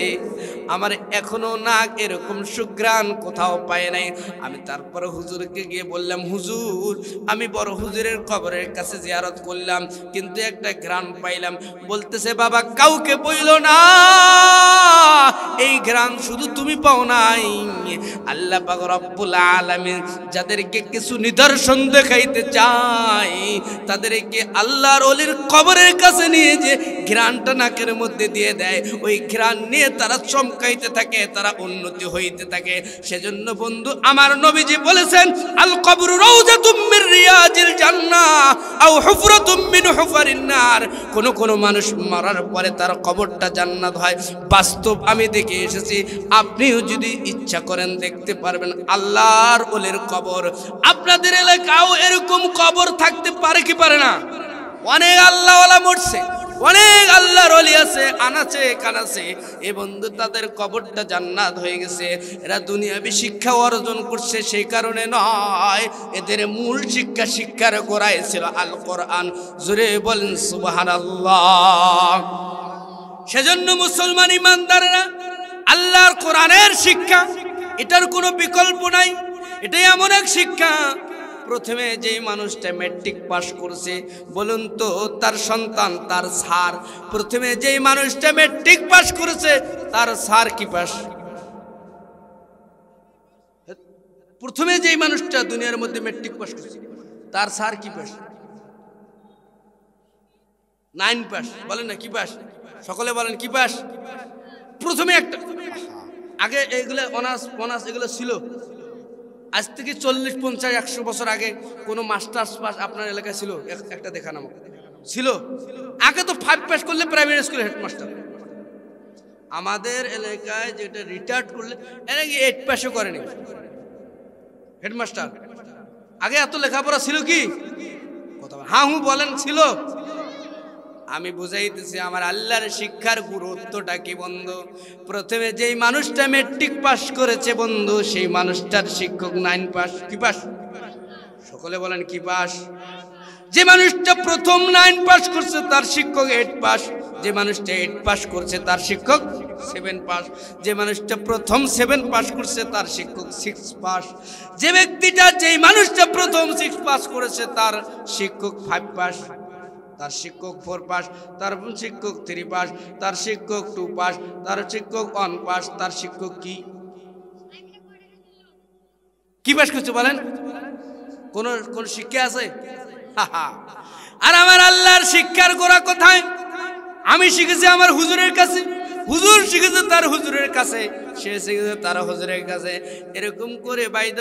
আমার এখনো নাক এরকম সুঘ্রাণ কোথাও পায় নাই। আমি তারপর হুজুরকে গিয়ে বললাম, হুজুর আমি বড় হুজুরের কবরের কাছে জিয়ারত করলাম, কিন্তু একটা ঘ্রাণ পাইলাম। বলতেছে, বাবা কাউকে বইল না, এই ঘ্রাণ শুধু তুমি পাও নাই, আল্লাহ পাক রব্বুল আলামিন যাদেরকে কিছু নিদর্শন দেখাইতে চায় তাদেরকে আল্লাহর ওলির কবরের কাছে নিয়ে যে ঘ্রাণটা নাকের মধ্যে দিয়ে দেয়, ওই ঘ্রাণ নিয়ে তারা চমকাইতে থাকে, তারা উন্নতি হইতে থাকে। সেজন্য বন্ধু আমার নবীজি বলেছেন, আল কবরু রাউযাতুম মির রিয়াজিল জান্নাহ আও হুফরাতুম মিন হুফারিন নার। কোন মানুষ মরার পরে তার কবরটা জান্নাত হয়, বাস্তব আমি দেখে এসেছি। আপনিও যদি ইচ্ছা করেন দেখতে পারবেন আল্লাহর ওলির কবর। আপনাদের এলাকাও এরকম কবর থাকতে পারে কি পারে না? অনেক আল্লাহওয়ালা মরছে, অনেক আল্লাহর ওলি আছে আনাচে কানাচে, এ বন্ধু তাদের কবরটা জান্নাত হয়ে গেছে। এরা দুনিয়াবি শিক্ষা অর্জন করছে সেই কারণে নয়, এদের মূল শিক্ষার গোড়ায় ছিল আল কোরআন। জোরে বলেন সুবহানাল্লাহ। সেজন্য মুসলমান ইমানদাররা আল্লাহর কোরআনের শিক্ষা, এটার কোনো বিকল্প নাই। এটাই এমন এক শিক্ষা, প্রথমে যেই মানুষটা ম্যাট্রিক পাস করছে বলুন তো তার সন্তান, তার স্যার, প্রথমে যেই মানুষটা ম্যাট্রিক পাস করেছে তার স্যার কি পাস? প্রথমে যেই মানুষটা দুনিয়ার মধ্যে ম্যাট্রিক পাস করছে তার স্যার কি পাস? 9 পাস। বলেন না কি পাস? সকলে বলেন কি পাস? প্রথমে একটা, আগে এগুলো অনার্স এগুলো ছিল। আজ থেকে 40, 50, 100 বছর আগে কোনো মাস্টার্স পাস আপনার এলাকায় ছিল? একটা দেখান আমাকে। ছিল? আগে তো 5 পাস করলে প্রাইমারি স্কুলের হেডমাস্টার। আমাদের এলাকায় যেটা রিটায়ার্ড করলে এরা কি 8 পাসও করেনি হেডমাস্টার। আগে এত লেখাপড়া ছিল কি? কথা হ্যাঁ হুঁ বলেন ছিল? আমি বুঝাইতেছি আমার আল্লাহর শিক্ষার গুরুত্বটা কি বন্ধু। প্রথমে যেই মানুষটা ম্যাট্রিক পাস করেছে বন্ধু, সেই মানুষটার শিক্ষক 9 পাস। কি পাস? সকলে বলেন কি পাস? যে মানুষটা প্রথম 9 পাস করছে তার শিক্ষক 8 পাস। যে মানুষটা 8 পাস করছে তার শিক্ষক 7 পাস। যে মানুষটা প্রথম 7 পাস করছে তার শিক্ষক 6 পাস। যে ব্যক্তিটা যেই মানুষটা প্রথম 6 পাস করেছে তার শিক্ষক 5 পাস, তার শিক্ষক 4 পাস, তার শিক্ষক 3 পাস, তার শিক্ষক 2 পাস, তার শিক্ষক 1 পাস, তার শিক্ষক কি পাস করছে বলেন? কোন শিক্ষা আছে? আর আমার আল্লাহর শিক্ষার গোড়া কোথায়? আমি শিখেছি আমার হুজুরের কাছে, হুজুর শিখেছে তার হুজুরের কাছে, সে শিখেছে তার হুজুরের কাছে। এরকম করে বাইদ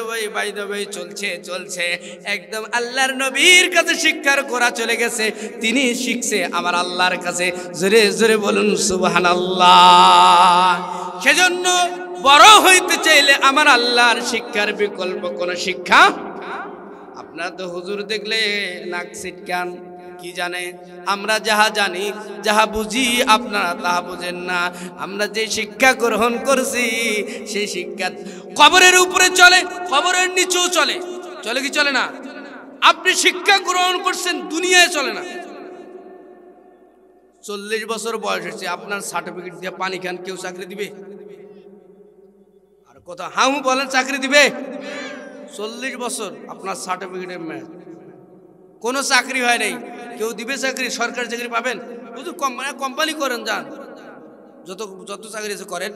ভাই চলছে একদম আল্লাহর নবীর কাছে শিক্ষার গোড়া চলে গেছে। তিনি শিখছে আমার আল্লাহর কাছে। জোরে জোরে বলুন সুবহানাল্লাহ। সেজন্য বড় হইতে চাইলে আমার আল্লাহর শিক্ষার বিকল্প কোন শিক্ষা। আপনারা তো হুজুর দেখলে নাক ছিটকান, কি জানে? আমরা যাহা জানি, যাহা বুঝি, আপনারা তাহা বুঝেন না। আমরা যে শিক্ষা গ্রহণ করছি সেই শিক্ষা কবরের উপরে চলে, কবরের নিচেও চলে। চলে কি চলে না? আপনি শিক্ষা গ্রহণ করছেন, দুনিয়ায় চলে না। 40 বছর বয়স হয়েছে, আপনার সার্টিফিকেট দিয়ে পানি খান, কেউ চাকরি দিবে? আর কথা হাউ বলেন চাকরি দিবে? 40 বছর আপনার সার্টিফিকেটের মেয়াদ, কোনো চাকরি হয় নাই, কেউ দিবে চাকরি? সরকারি চাকরি পাবেন? হুজুর কোম্পানি করেন, যান, যত যত চাকরি আছে করেন,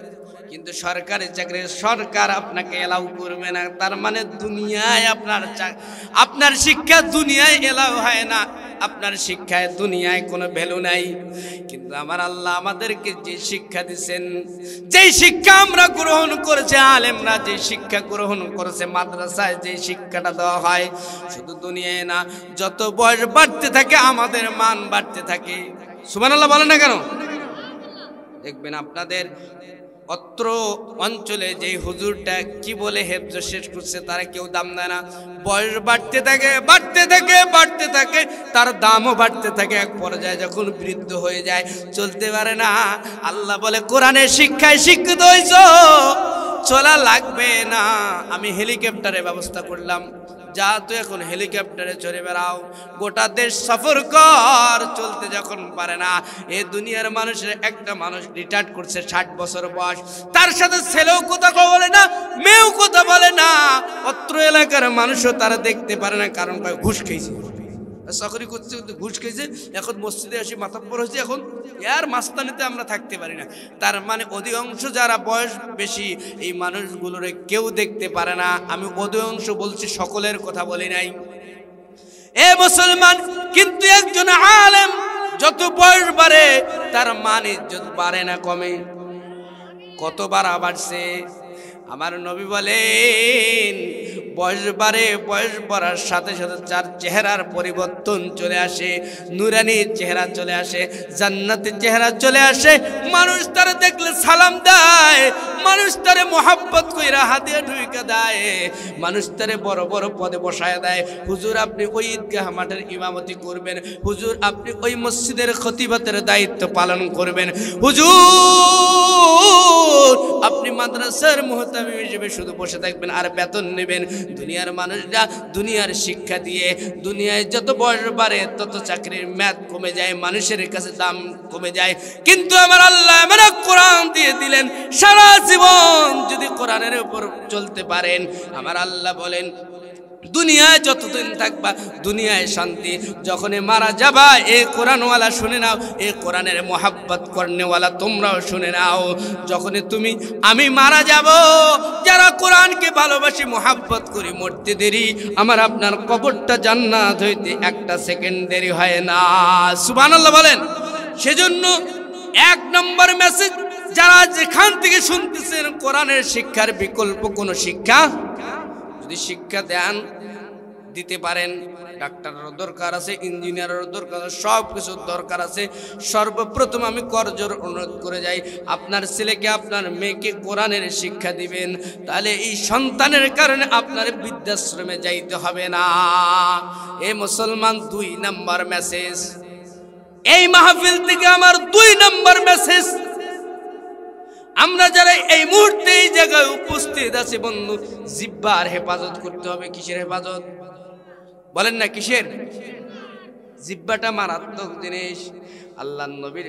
কিন্তু সরকারি চাকরি সরকার আপনাকে এলাও করবে না। তার মানে দুনিয়ায় আপনার শিক্ষা দুনিয়ায় এলাও হয় না, আপনার শিক্ষায় দুনিয়ায় কোনো ভ্যালু নাই। কিন্তু আমার আল্লাহ আমাদেরকে যে শিক্ষা দিচ্ছেন, যে শিক্ষা আমরা গ্রহণ করেছে, আলেমরা যে শিক্ষা গ্রহণ করেছে, মাদ্রাসায় যে শিক্ষাটা দেওয়া হয়, শুধু দুনিয়ায় না, যত বয়স বাড়তে থাকে আমাদের মান বাড়তে থাকে। সুবহানাল্লাহ বলেন না কেন? দেখবেন আপনাদের অত্র অঞ্চলে যে হুজুরটা কি বলে হেফজ শেষ করছে তারা কেউ দাম দেয় না। বয়স বাড়তে থাকে বাড়তে থাকে বাড়তে থাকে, তার দামও বাড়তে থাকে। এক পর্যায়ে যখন বৃদ্ধ হয়ে যায়, চলতে পারে না, আল্লাহ বলে কোরআনের শিক্ষায় শিক্ষিত হইছ, চলা লাগবে না, আমি হেলিকপ্টারের ব্যবস্থা করলাম, যা তুই এখন হেলিকপ্টারে চড়ে বেড়াও, গোটা দেশ সফর কর। চলতে যখন পারে না, এ দুনিয়ার মানুষের একটা মানুষ রিটায়ার্ড করছে 60 বছর বয়স, তার সাথে ছেলেও কথা বলে না, মেয়েও কথা বলে না, অত্র এলাকার মানুষও তারা দেখতে পারে না, কারণ ঘুষ খেয়েছে, চাকরি করছে ঘুষ খেয়েছে, এখন মসজিদে আসি মাতাব্বর হয়েছে, এখন এর মাস্তানিতে আমরা থাকতে পারি না। তার মানে অধিকাংশ যারা বয়স বেশি, এই মানুষগুলোর কেউ দেখতে পারে না। আমি অধিকাংশ বলছি, সকলের কথা বলি নাই। এ মুসলমান, কিন্তু একজন আলেম যত বয়স বাড়ে তার মান ইজ্জত বাড়ে না, কমে। কতবার বাড়ছে? আমার নবী বলেন, বয়স বাড়ে, বয়স বাড়ার সাথে সাথে যার চেহারার পরিবর্তন চলে আসে, নুরানি চেহারা চলে আসে, জান্নাতের চেহারা চলে আসে। মানুষ তারা দেখলে সালাম দেয়, মানুষ তারে মোহাব্বত কইরা হাতে ঢুইকা দেয়, মানুষ তারে বড় বড় পদে বসায় দেয়। হুজুর আপনি ওই ঈদগাহ মাঠের ইমামতি করবেন, হুজুর আপনি ওই মসজিদের খতিবাতের দায়িত্ব পালন করবেন, হুজুর আপনি মাদ্রাসার মুহতামিম হিসেবে শুধু বসে থাকবেন আর বেতন নেবেন। দুনিয়ার মানুষরা দুনিয়ার শিক্ষা দিয়ে, দুনিয়ায় যত বয়স বাড়ে তত চাকরির মেয়াদ কমে যায়, মানুষের কাছে দাম কমে যায়। কিন্তু আমার আল্লাহ মানে কোরআন দিয়ে দিলেন, সারা জীবন যদি কোরআনের উপর চলতে পারেন, আমার আল্লাহ বলেন দুনিয়ায় যতদিন থাকবা দুনিয়ায় শান্তি, যখন মারা যাবা এ কোরআনওয়ালা শুনে নাও, এ কোরআনের মোহাব্বত করনেওয়ালা তোমরাও শুনে নাও, যখন তুমি আমি মারা যাব, যারা কোরআনকে ভালোবাসি মোহাব্বত করি, মরতে দেরি, আমার আপনার কবরটা জান্নাত হইতে একটা সেকেন্ড দেরি হয় না। সুবহানাল্লাহ বলেন। সেজন্য 1 নম্বর মেসেজ, যারা যেখান থেকে শুনতেছেন, কোরআনের শিক্ষার বিকল্প কোনো শিক্ষা যদি শিক্ষা দেন দিতে পারেন, ডাক্তারেরও দরকার আছে, ইঞ্জিনিয়ারেরও দরকার আছে, সব কিছুর দরকার আছে। সর্বপ্রথম আমি করজোর অনুরোধ করে যাই, আপনার ছেলেকে আপনার মেয়েকে কোরআনের শিক্ষা দিবেন, তাহলে এই সন্তানের কারণে আপনার বৃদ্ধাশ্রমে যাইতে হবে না। এ মুসলমান, 2 নম্বর মেসেজ এই মাহফিল থেকে, আমার 2 নম্বর মেসেজ, আমরা যারা এই মুহূর্তে এই জায়গায় উপস্থিত আছি বন্ধু, জিহ্বার হেফাজত করতে হবে। কিসের হেফাজত বলেন না? কিসের? জিহ্বাটা মারাত্মক জিনিস। আল্লাহর নবীর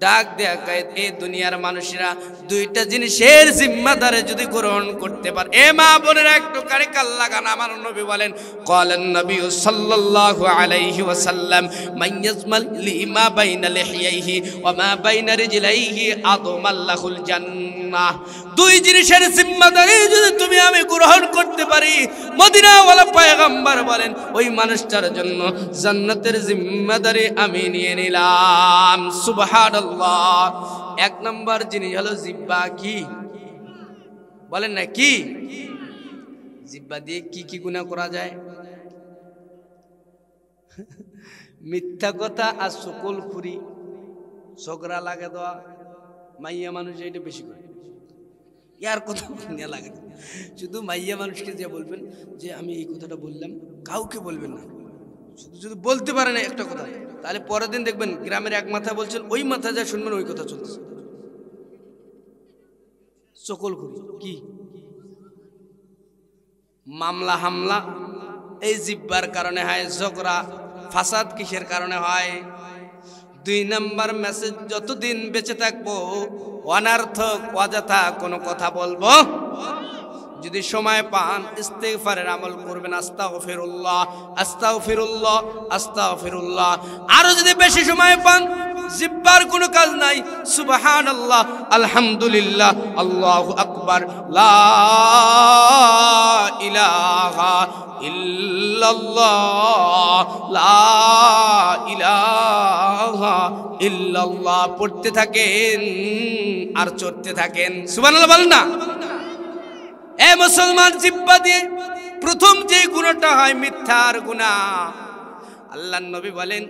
ডাক দেয়া এই দুনিয়ার মানুষেরা 2টা জিনিসের জিম্মাদারে যদি গ্রহণ করতে পারে, এ মা বোনেরা একটু কারে কাল লাগান। আমার নবী বলেন, ক্বালান নবী সাল্লাল্লাহু আলাইহি ওয়াসাল্লাম, মান ইয়াজমাল লিমা বাইনা লিহিয়াইহি ওয়া মা বাইনা রিজলাইহি আদমাল্লাহুল জান্নাহ। 2 জিনিসের জিম্মাদারি যদি তুমি আমি গ্রহণ করতে পারি, মদিনাওয়ালা পয়গম্বর বলেন ওই মানুষটার জন্য জান্নাতের জিম্মাদারি আমি নিয়ে নিলাম। সুবহানাল্লাহ। 1 নম্বর জিনিস হলো জিহ্বা। কি বলেন না? কি জিহ্বা দিয়ে কি কি গুনাহ করা যায়? মিথ্যা কথা আর সকল খুরি, ঝগড়া লাগে দেওয়া, মাইয়া মানুষ এটা বেশি করে, ইয়ার কথা নিয়ে লাগে। শুধু মাইয়া মানুষকে যে বলবেন যে আমি এই কথাটা বললাম, কাউকে বলবেন না, শুধু বলতে পারে না একটা কথা, তাহলে পরের দিন দেখবেন গ্রামের এক মাথা বলছেন, ওই মাথা যা শুনবেন ওই কথা চলছে। সকল করি কি মামলা হামলা এই জিহ্বার কারণে হয়, ঝগড়া ফাসাদ কিসের কারণে হয়? 2 নম্বর মেসেজ, যতদিন বেঁচে থাকবো অনার্থক অযথা কোনো কথা বলবো যদি সময় পান ইস্তিগফারের আমল করবেন, আস্তাগফিরুল্লাহ আস্তাগফিরুল্লাহ আস্তাগফিরুল্লাহ। আরো যদি বেশি সময় পান, জিহ্বার কোনো কাজ নাই, সুবহানাল্লাহ আলহামদুলিল্লাহ আল্লাহু আকবার লা ইলাহা ইল্লাল্লাহ লা ইলাহা ইল্লাল্লাহ পড়তে থাকেন আর চড়তে থাকেন। সুবহানাল্লাহ বলেন না। এ মুসলমান, জিহ্বা দিয়ে প্রথম যে গুনাহটা হয় মিথ্যার গুনাহ। আল্লাহর নবী বলেন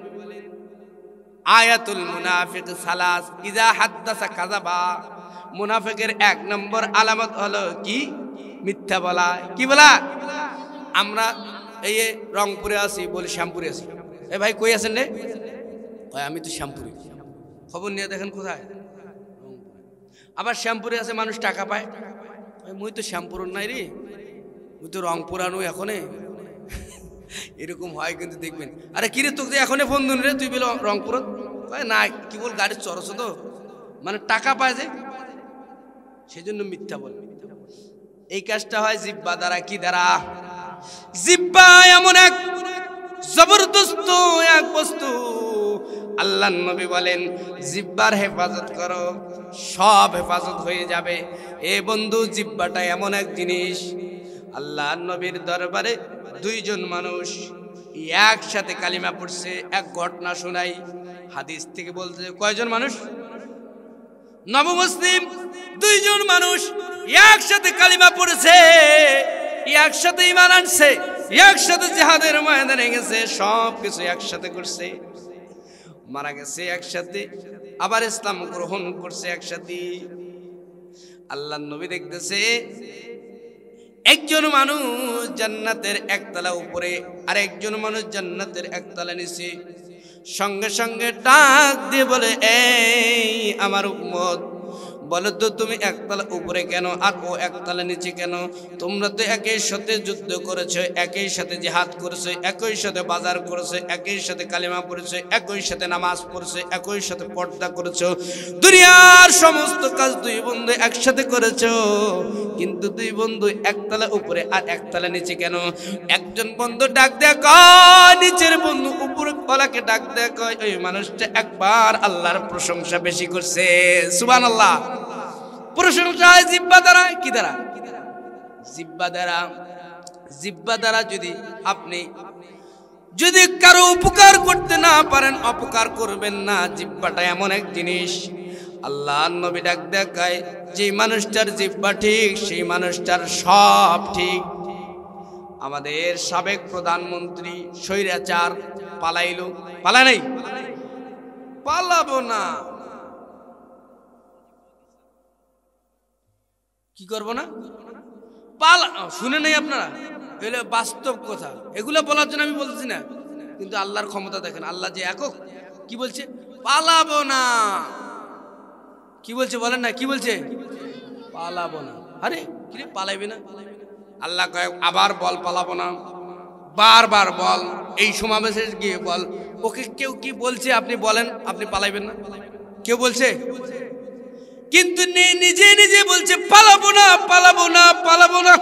আয়াতুল মুনাফিক সালাস, ইজা হাদ্দাসা কাযাবা। মুনাফিকের 1 নম্বর আলামত হলো কি? মিথ্যা বলা। কি বলা? আমরা এই রংপুরে আছি, বলি শ্যামপুরে আছি। এ ভাই কই আছেন রে? আমি তো শ্যামপুরে। খবর নিয়ে দেখেন কোথায়? আবার শ্যামপুরে আছে, মানুষ টাকা পায়। মুই তো শ্যামপুর নাই রে, মুই তো রংপুর আনু এখনে। এরকম হয় কিন্তু দেখবেন। আরে কিরে তোকে এখনই ফোন দিন রে, তুই বলে রংপুর না, কি বল গাড়ি চড়ছ তো, মানে টাকা পায় যে, সেই জন্য মিথ্যা বল। এই কাজটা হয় জিহ্বা দ্বারা। কি দ্বারা? জিহ্বা এমন এক জবরদস্ত এক বস্তু, আল্লাহর নবী বলেন জিহ্বার হেফাজত করো, সব হেফাজত হয়ে যাবে। এ বন্ধু, জিহ্বাটা এমন এক জিনিস। আল্লাহর নবীর দরবারে 2 জন মানুষ একসাথে কালিমা পড়ছে। এক ঘটনা শোনাই, হাদিস থেকে বলছে। কয়জন মানুষ? নবী মুসলিম 2 জন মানুষ একসাথে কালিমা পড়েছে, একসাথে ঈমান আনছে, একসাথে জিহাদের ময়দানে গেছে, সব কিছু একসাথে করছে, মারা গেছে একসাথে, আবার ইসলাম গ্রহণ করছে একসাথে। আল্লাহর নবী দেখতেছে একজন মানুষ জান্নাতের 1 তলা উপরে, আর একজন মানুষ জান্নাতের 1 তলা নিচে। সঙ্গে সঙ্গে ডাক দিয়ে বলে, এই আমার উম্মত, বলো তো তুমি 1 তলা উপরে কেন আর ও 1 তলা নিচে কেন? তোমরা তো একই সাথে যুদ্ধ করেছো, একই সাথে জিহাদ করেছো, একই সাথে বাজার করেছো, একই সাথে কালিমা পড়েছো, একই সাথে নামাজ পড়েছো, একই সাথে পর্দা করেছো, দুনিয়ার সমস্ত কাজ 2 বন্ধু একসাথে করেছো, কিন্তু 2 বন্ধু 1 তলা উপরে আর 1 তলা নিচে কেন? একজন বন্ধু ডাক দেয় কয়, নিচের বন্ধু উপরে ওলাকে ডাক দেয় কয়, ওই মানুষটা একবার আল্লাহর প্রশংসা বেশি করছে। সুবহানাল্লাহ। প্রশংসা হয় জিহ্বা দ্বারা। কি দ্বারা? জিহ্বা দ্বারা। জিহ্বা দ্বারা আপনি যদি কারো উপকার করতে না পারেন, অপকার করবেন না। জিহ্বাটা এমন এক জিনিস, আল্লাহর নবী ডাক দেখায়, যে মানুষটার জিহ্বা ঠিক, সেই মানুষটার সব ঠিক। আমাদের সাবেক প্রধানমন্ত্রী স্বৈরাচার পালাইলো, পালা নাই, পালাবো না। কি করবো না? শুনে নেই আপনারা? এগুলো বাস্তব কথা, এগুলো বলার জন্য আমি বলছি না, কিন্তু আল্লাহর ক্ষমতা দেখেন। আল্লাহ যে একক, কি বলছে? পালাবো না। কি বলছে বলেন না? কি বলছে? পালাবো না। আরে কি রে, পালাইবে না? আল্লাহ কয় আবার বল পালাবো না, বারবার বল, এই সমাবেশে গিয়ে বল। ওকে কেউ কি বলছে আপনি বলেন আপনি পালাইবেন না? কেউ বলছে? কিন্তু নিজে নিজে বলছে পালাবো না, পালাবো না, পালাবো না।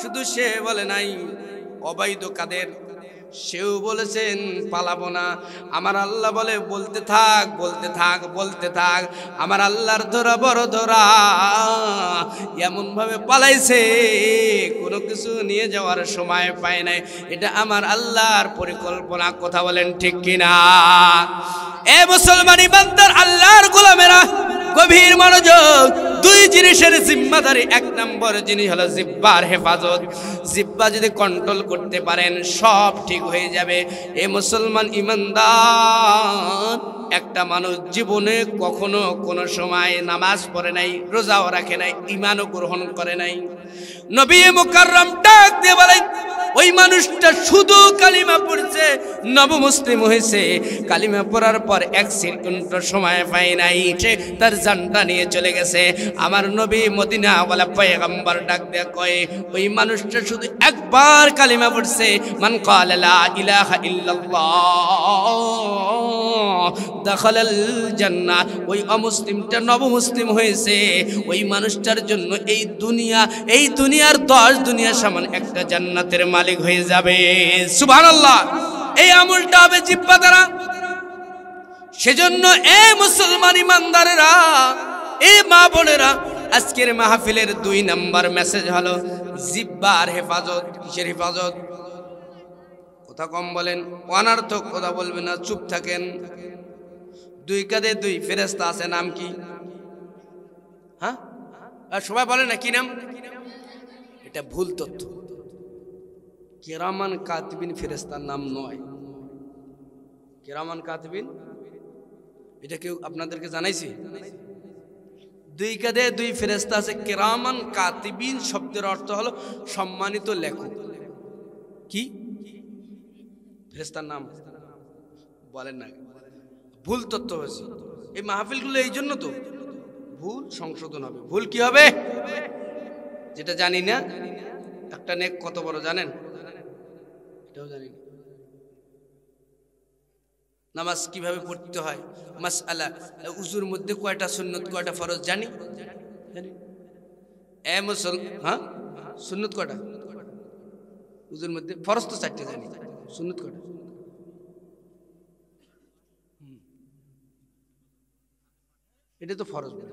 শুধু সে বলে নাই, অবৈধ কাদের সেও বলেছেন পালাবো না। আমার আল্লাহ বলে বলতে থাক, বলতে থাক, বলতে থাক। আমার আল্লাহর ধরা বড় ধরা, এমন ভাবে পালাইছে কোনো কিছু নিয়ে যাওয়ার সময় পায় নাই। এটা আমার আল্লাহর পরিকল্পনা। কথা বলেন ঠিক কিনা? এ মুসলমান ইমানদার আল্লাহর গোলামেরা, গভীর মনোযোগ। 2 জিনিসের জিম্মাদারি। 1 নম্বর জিনিস হলো জিহ্বার হেফাজত। জিহ্বা যদি কন্ট্রোল করতে পারেন, সব ঠিক হয়ে যাবে। এ মুসলমান ইমানদার, একটা মানুষ জীবনে কখনো কোনো সময় নামাজ পড়ে নাই, রোজাও রাখে নাই, ঈমানও গ্রহণ করে নাই। নবী মুকাররম ডাক দিয়ে বলেন, ওই মানুষটা শুধু কালিমা পড়ছে, নবমুসলিম হয়েছে। কালিমা পড়ার পর 1 সেকেন্ড সময় পায় নাই, সে তার জানটা নিয়ে চলে গেছে। আমার নবী মদিনা ওয়ালা পয়গম্বর ডাক দেয়া কয়, ওই মানুষটা শুধু একবার কালিমা পড়ছে, মান ক্বালা লা ইলাহা ইল্লাল্লাহ দাখালাল জান্নাহ। ওই অমুসলিমটা নবমুসলিম হয়েছে। ওই মানুষটার জন্য এই দুনিয়ার 10 দুনিয়া সমান একটা জান্নাতের মালিক হয়ে যাবে। সুবহানাল্লাহ। এই আমলটা হবে জিহ্বা দ্বারা। সেজন্য এই মুসলমান ইমানদারেরা, এই মা বোনেরা, আজকের মাহফিলের 2 নাম্বার মেসেজ হলো জিহ্বার হেফাজত। কিসের হেফাজত? কথা কম বলেন, অনার্থক কথা বলবেন না, চুপ থাকেন। 2 কাঁধে 2 ফেরেশতা আছে, নাম কি? হ্যাঁ, আর সবাই বলে না কি নাম? এটা ভুল তথ্য। কিরামান কাতিবিন ফেরেশতার নাম নয়। কিরামান কাতিবিন এটা কেউ আপনাদেরকে জানাইছি? 2 কাঁধে 2 ফেরেশতা আছে। কিরামান কাতিবিন শব্দের অর্থ হলো সম্মানিত লেখক। কি ফেরেশতার নাম বলেন না, ভুল তথ্য হয়েছে। এই মাহফিলগুলো এই জন্য তো ভুল সংশোধন হবে। ভুল কি হবে? যেটা জানি না, একটা নেক কত বড় জানেন? এটাও জানি না। নামাজ কিভাবে পড়তে হয়, মাসআলা, উজুর মধ্যে কয়টা সুন্নত কয়টা ফরজ জানি? এ মুসলমান, হ্যাঁ, সুন্নত কয়টা? উজুর মধ্যে ফরজ তো 4টে জানি, সুন্নত কয়টা? এটা তো ফরজ বলে।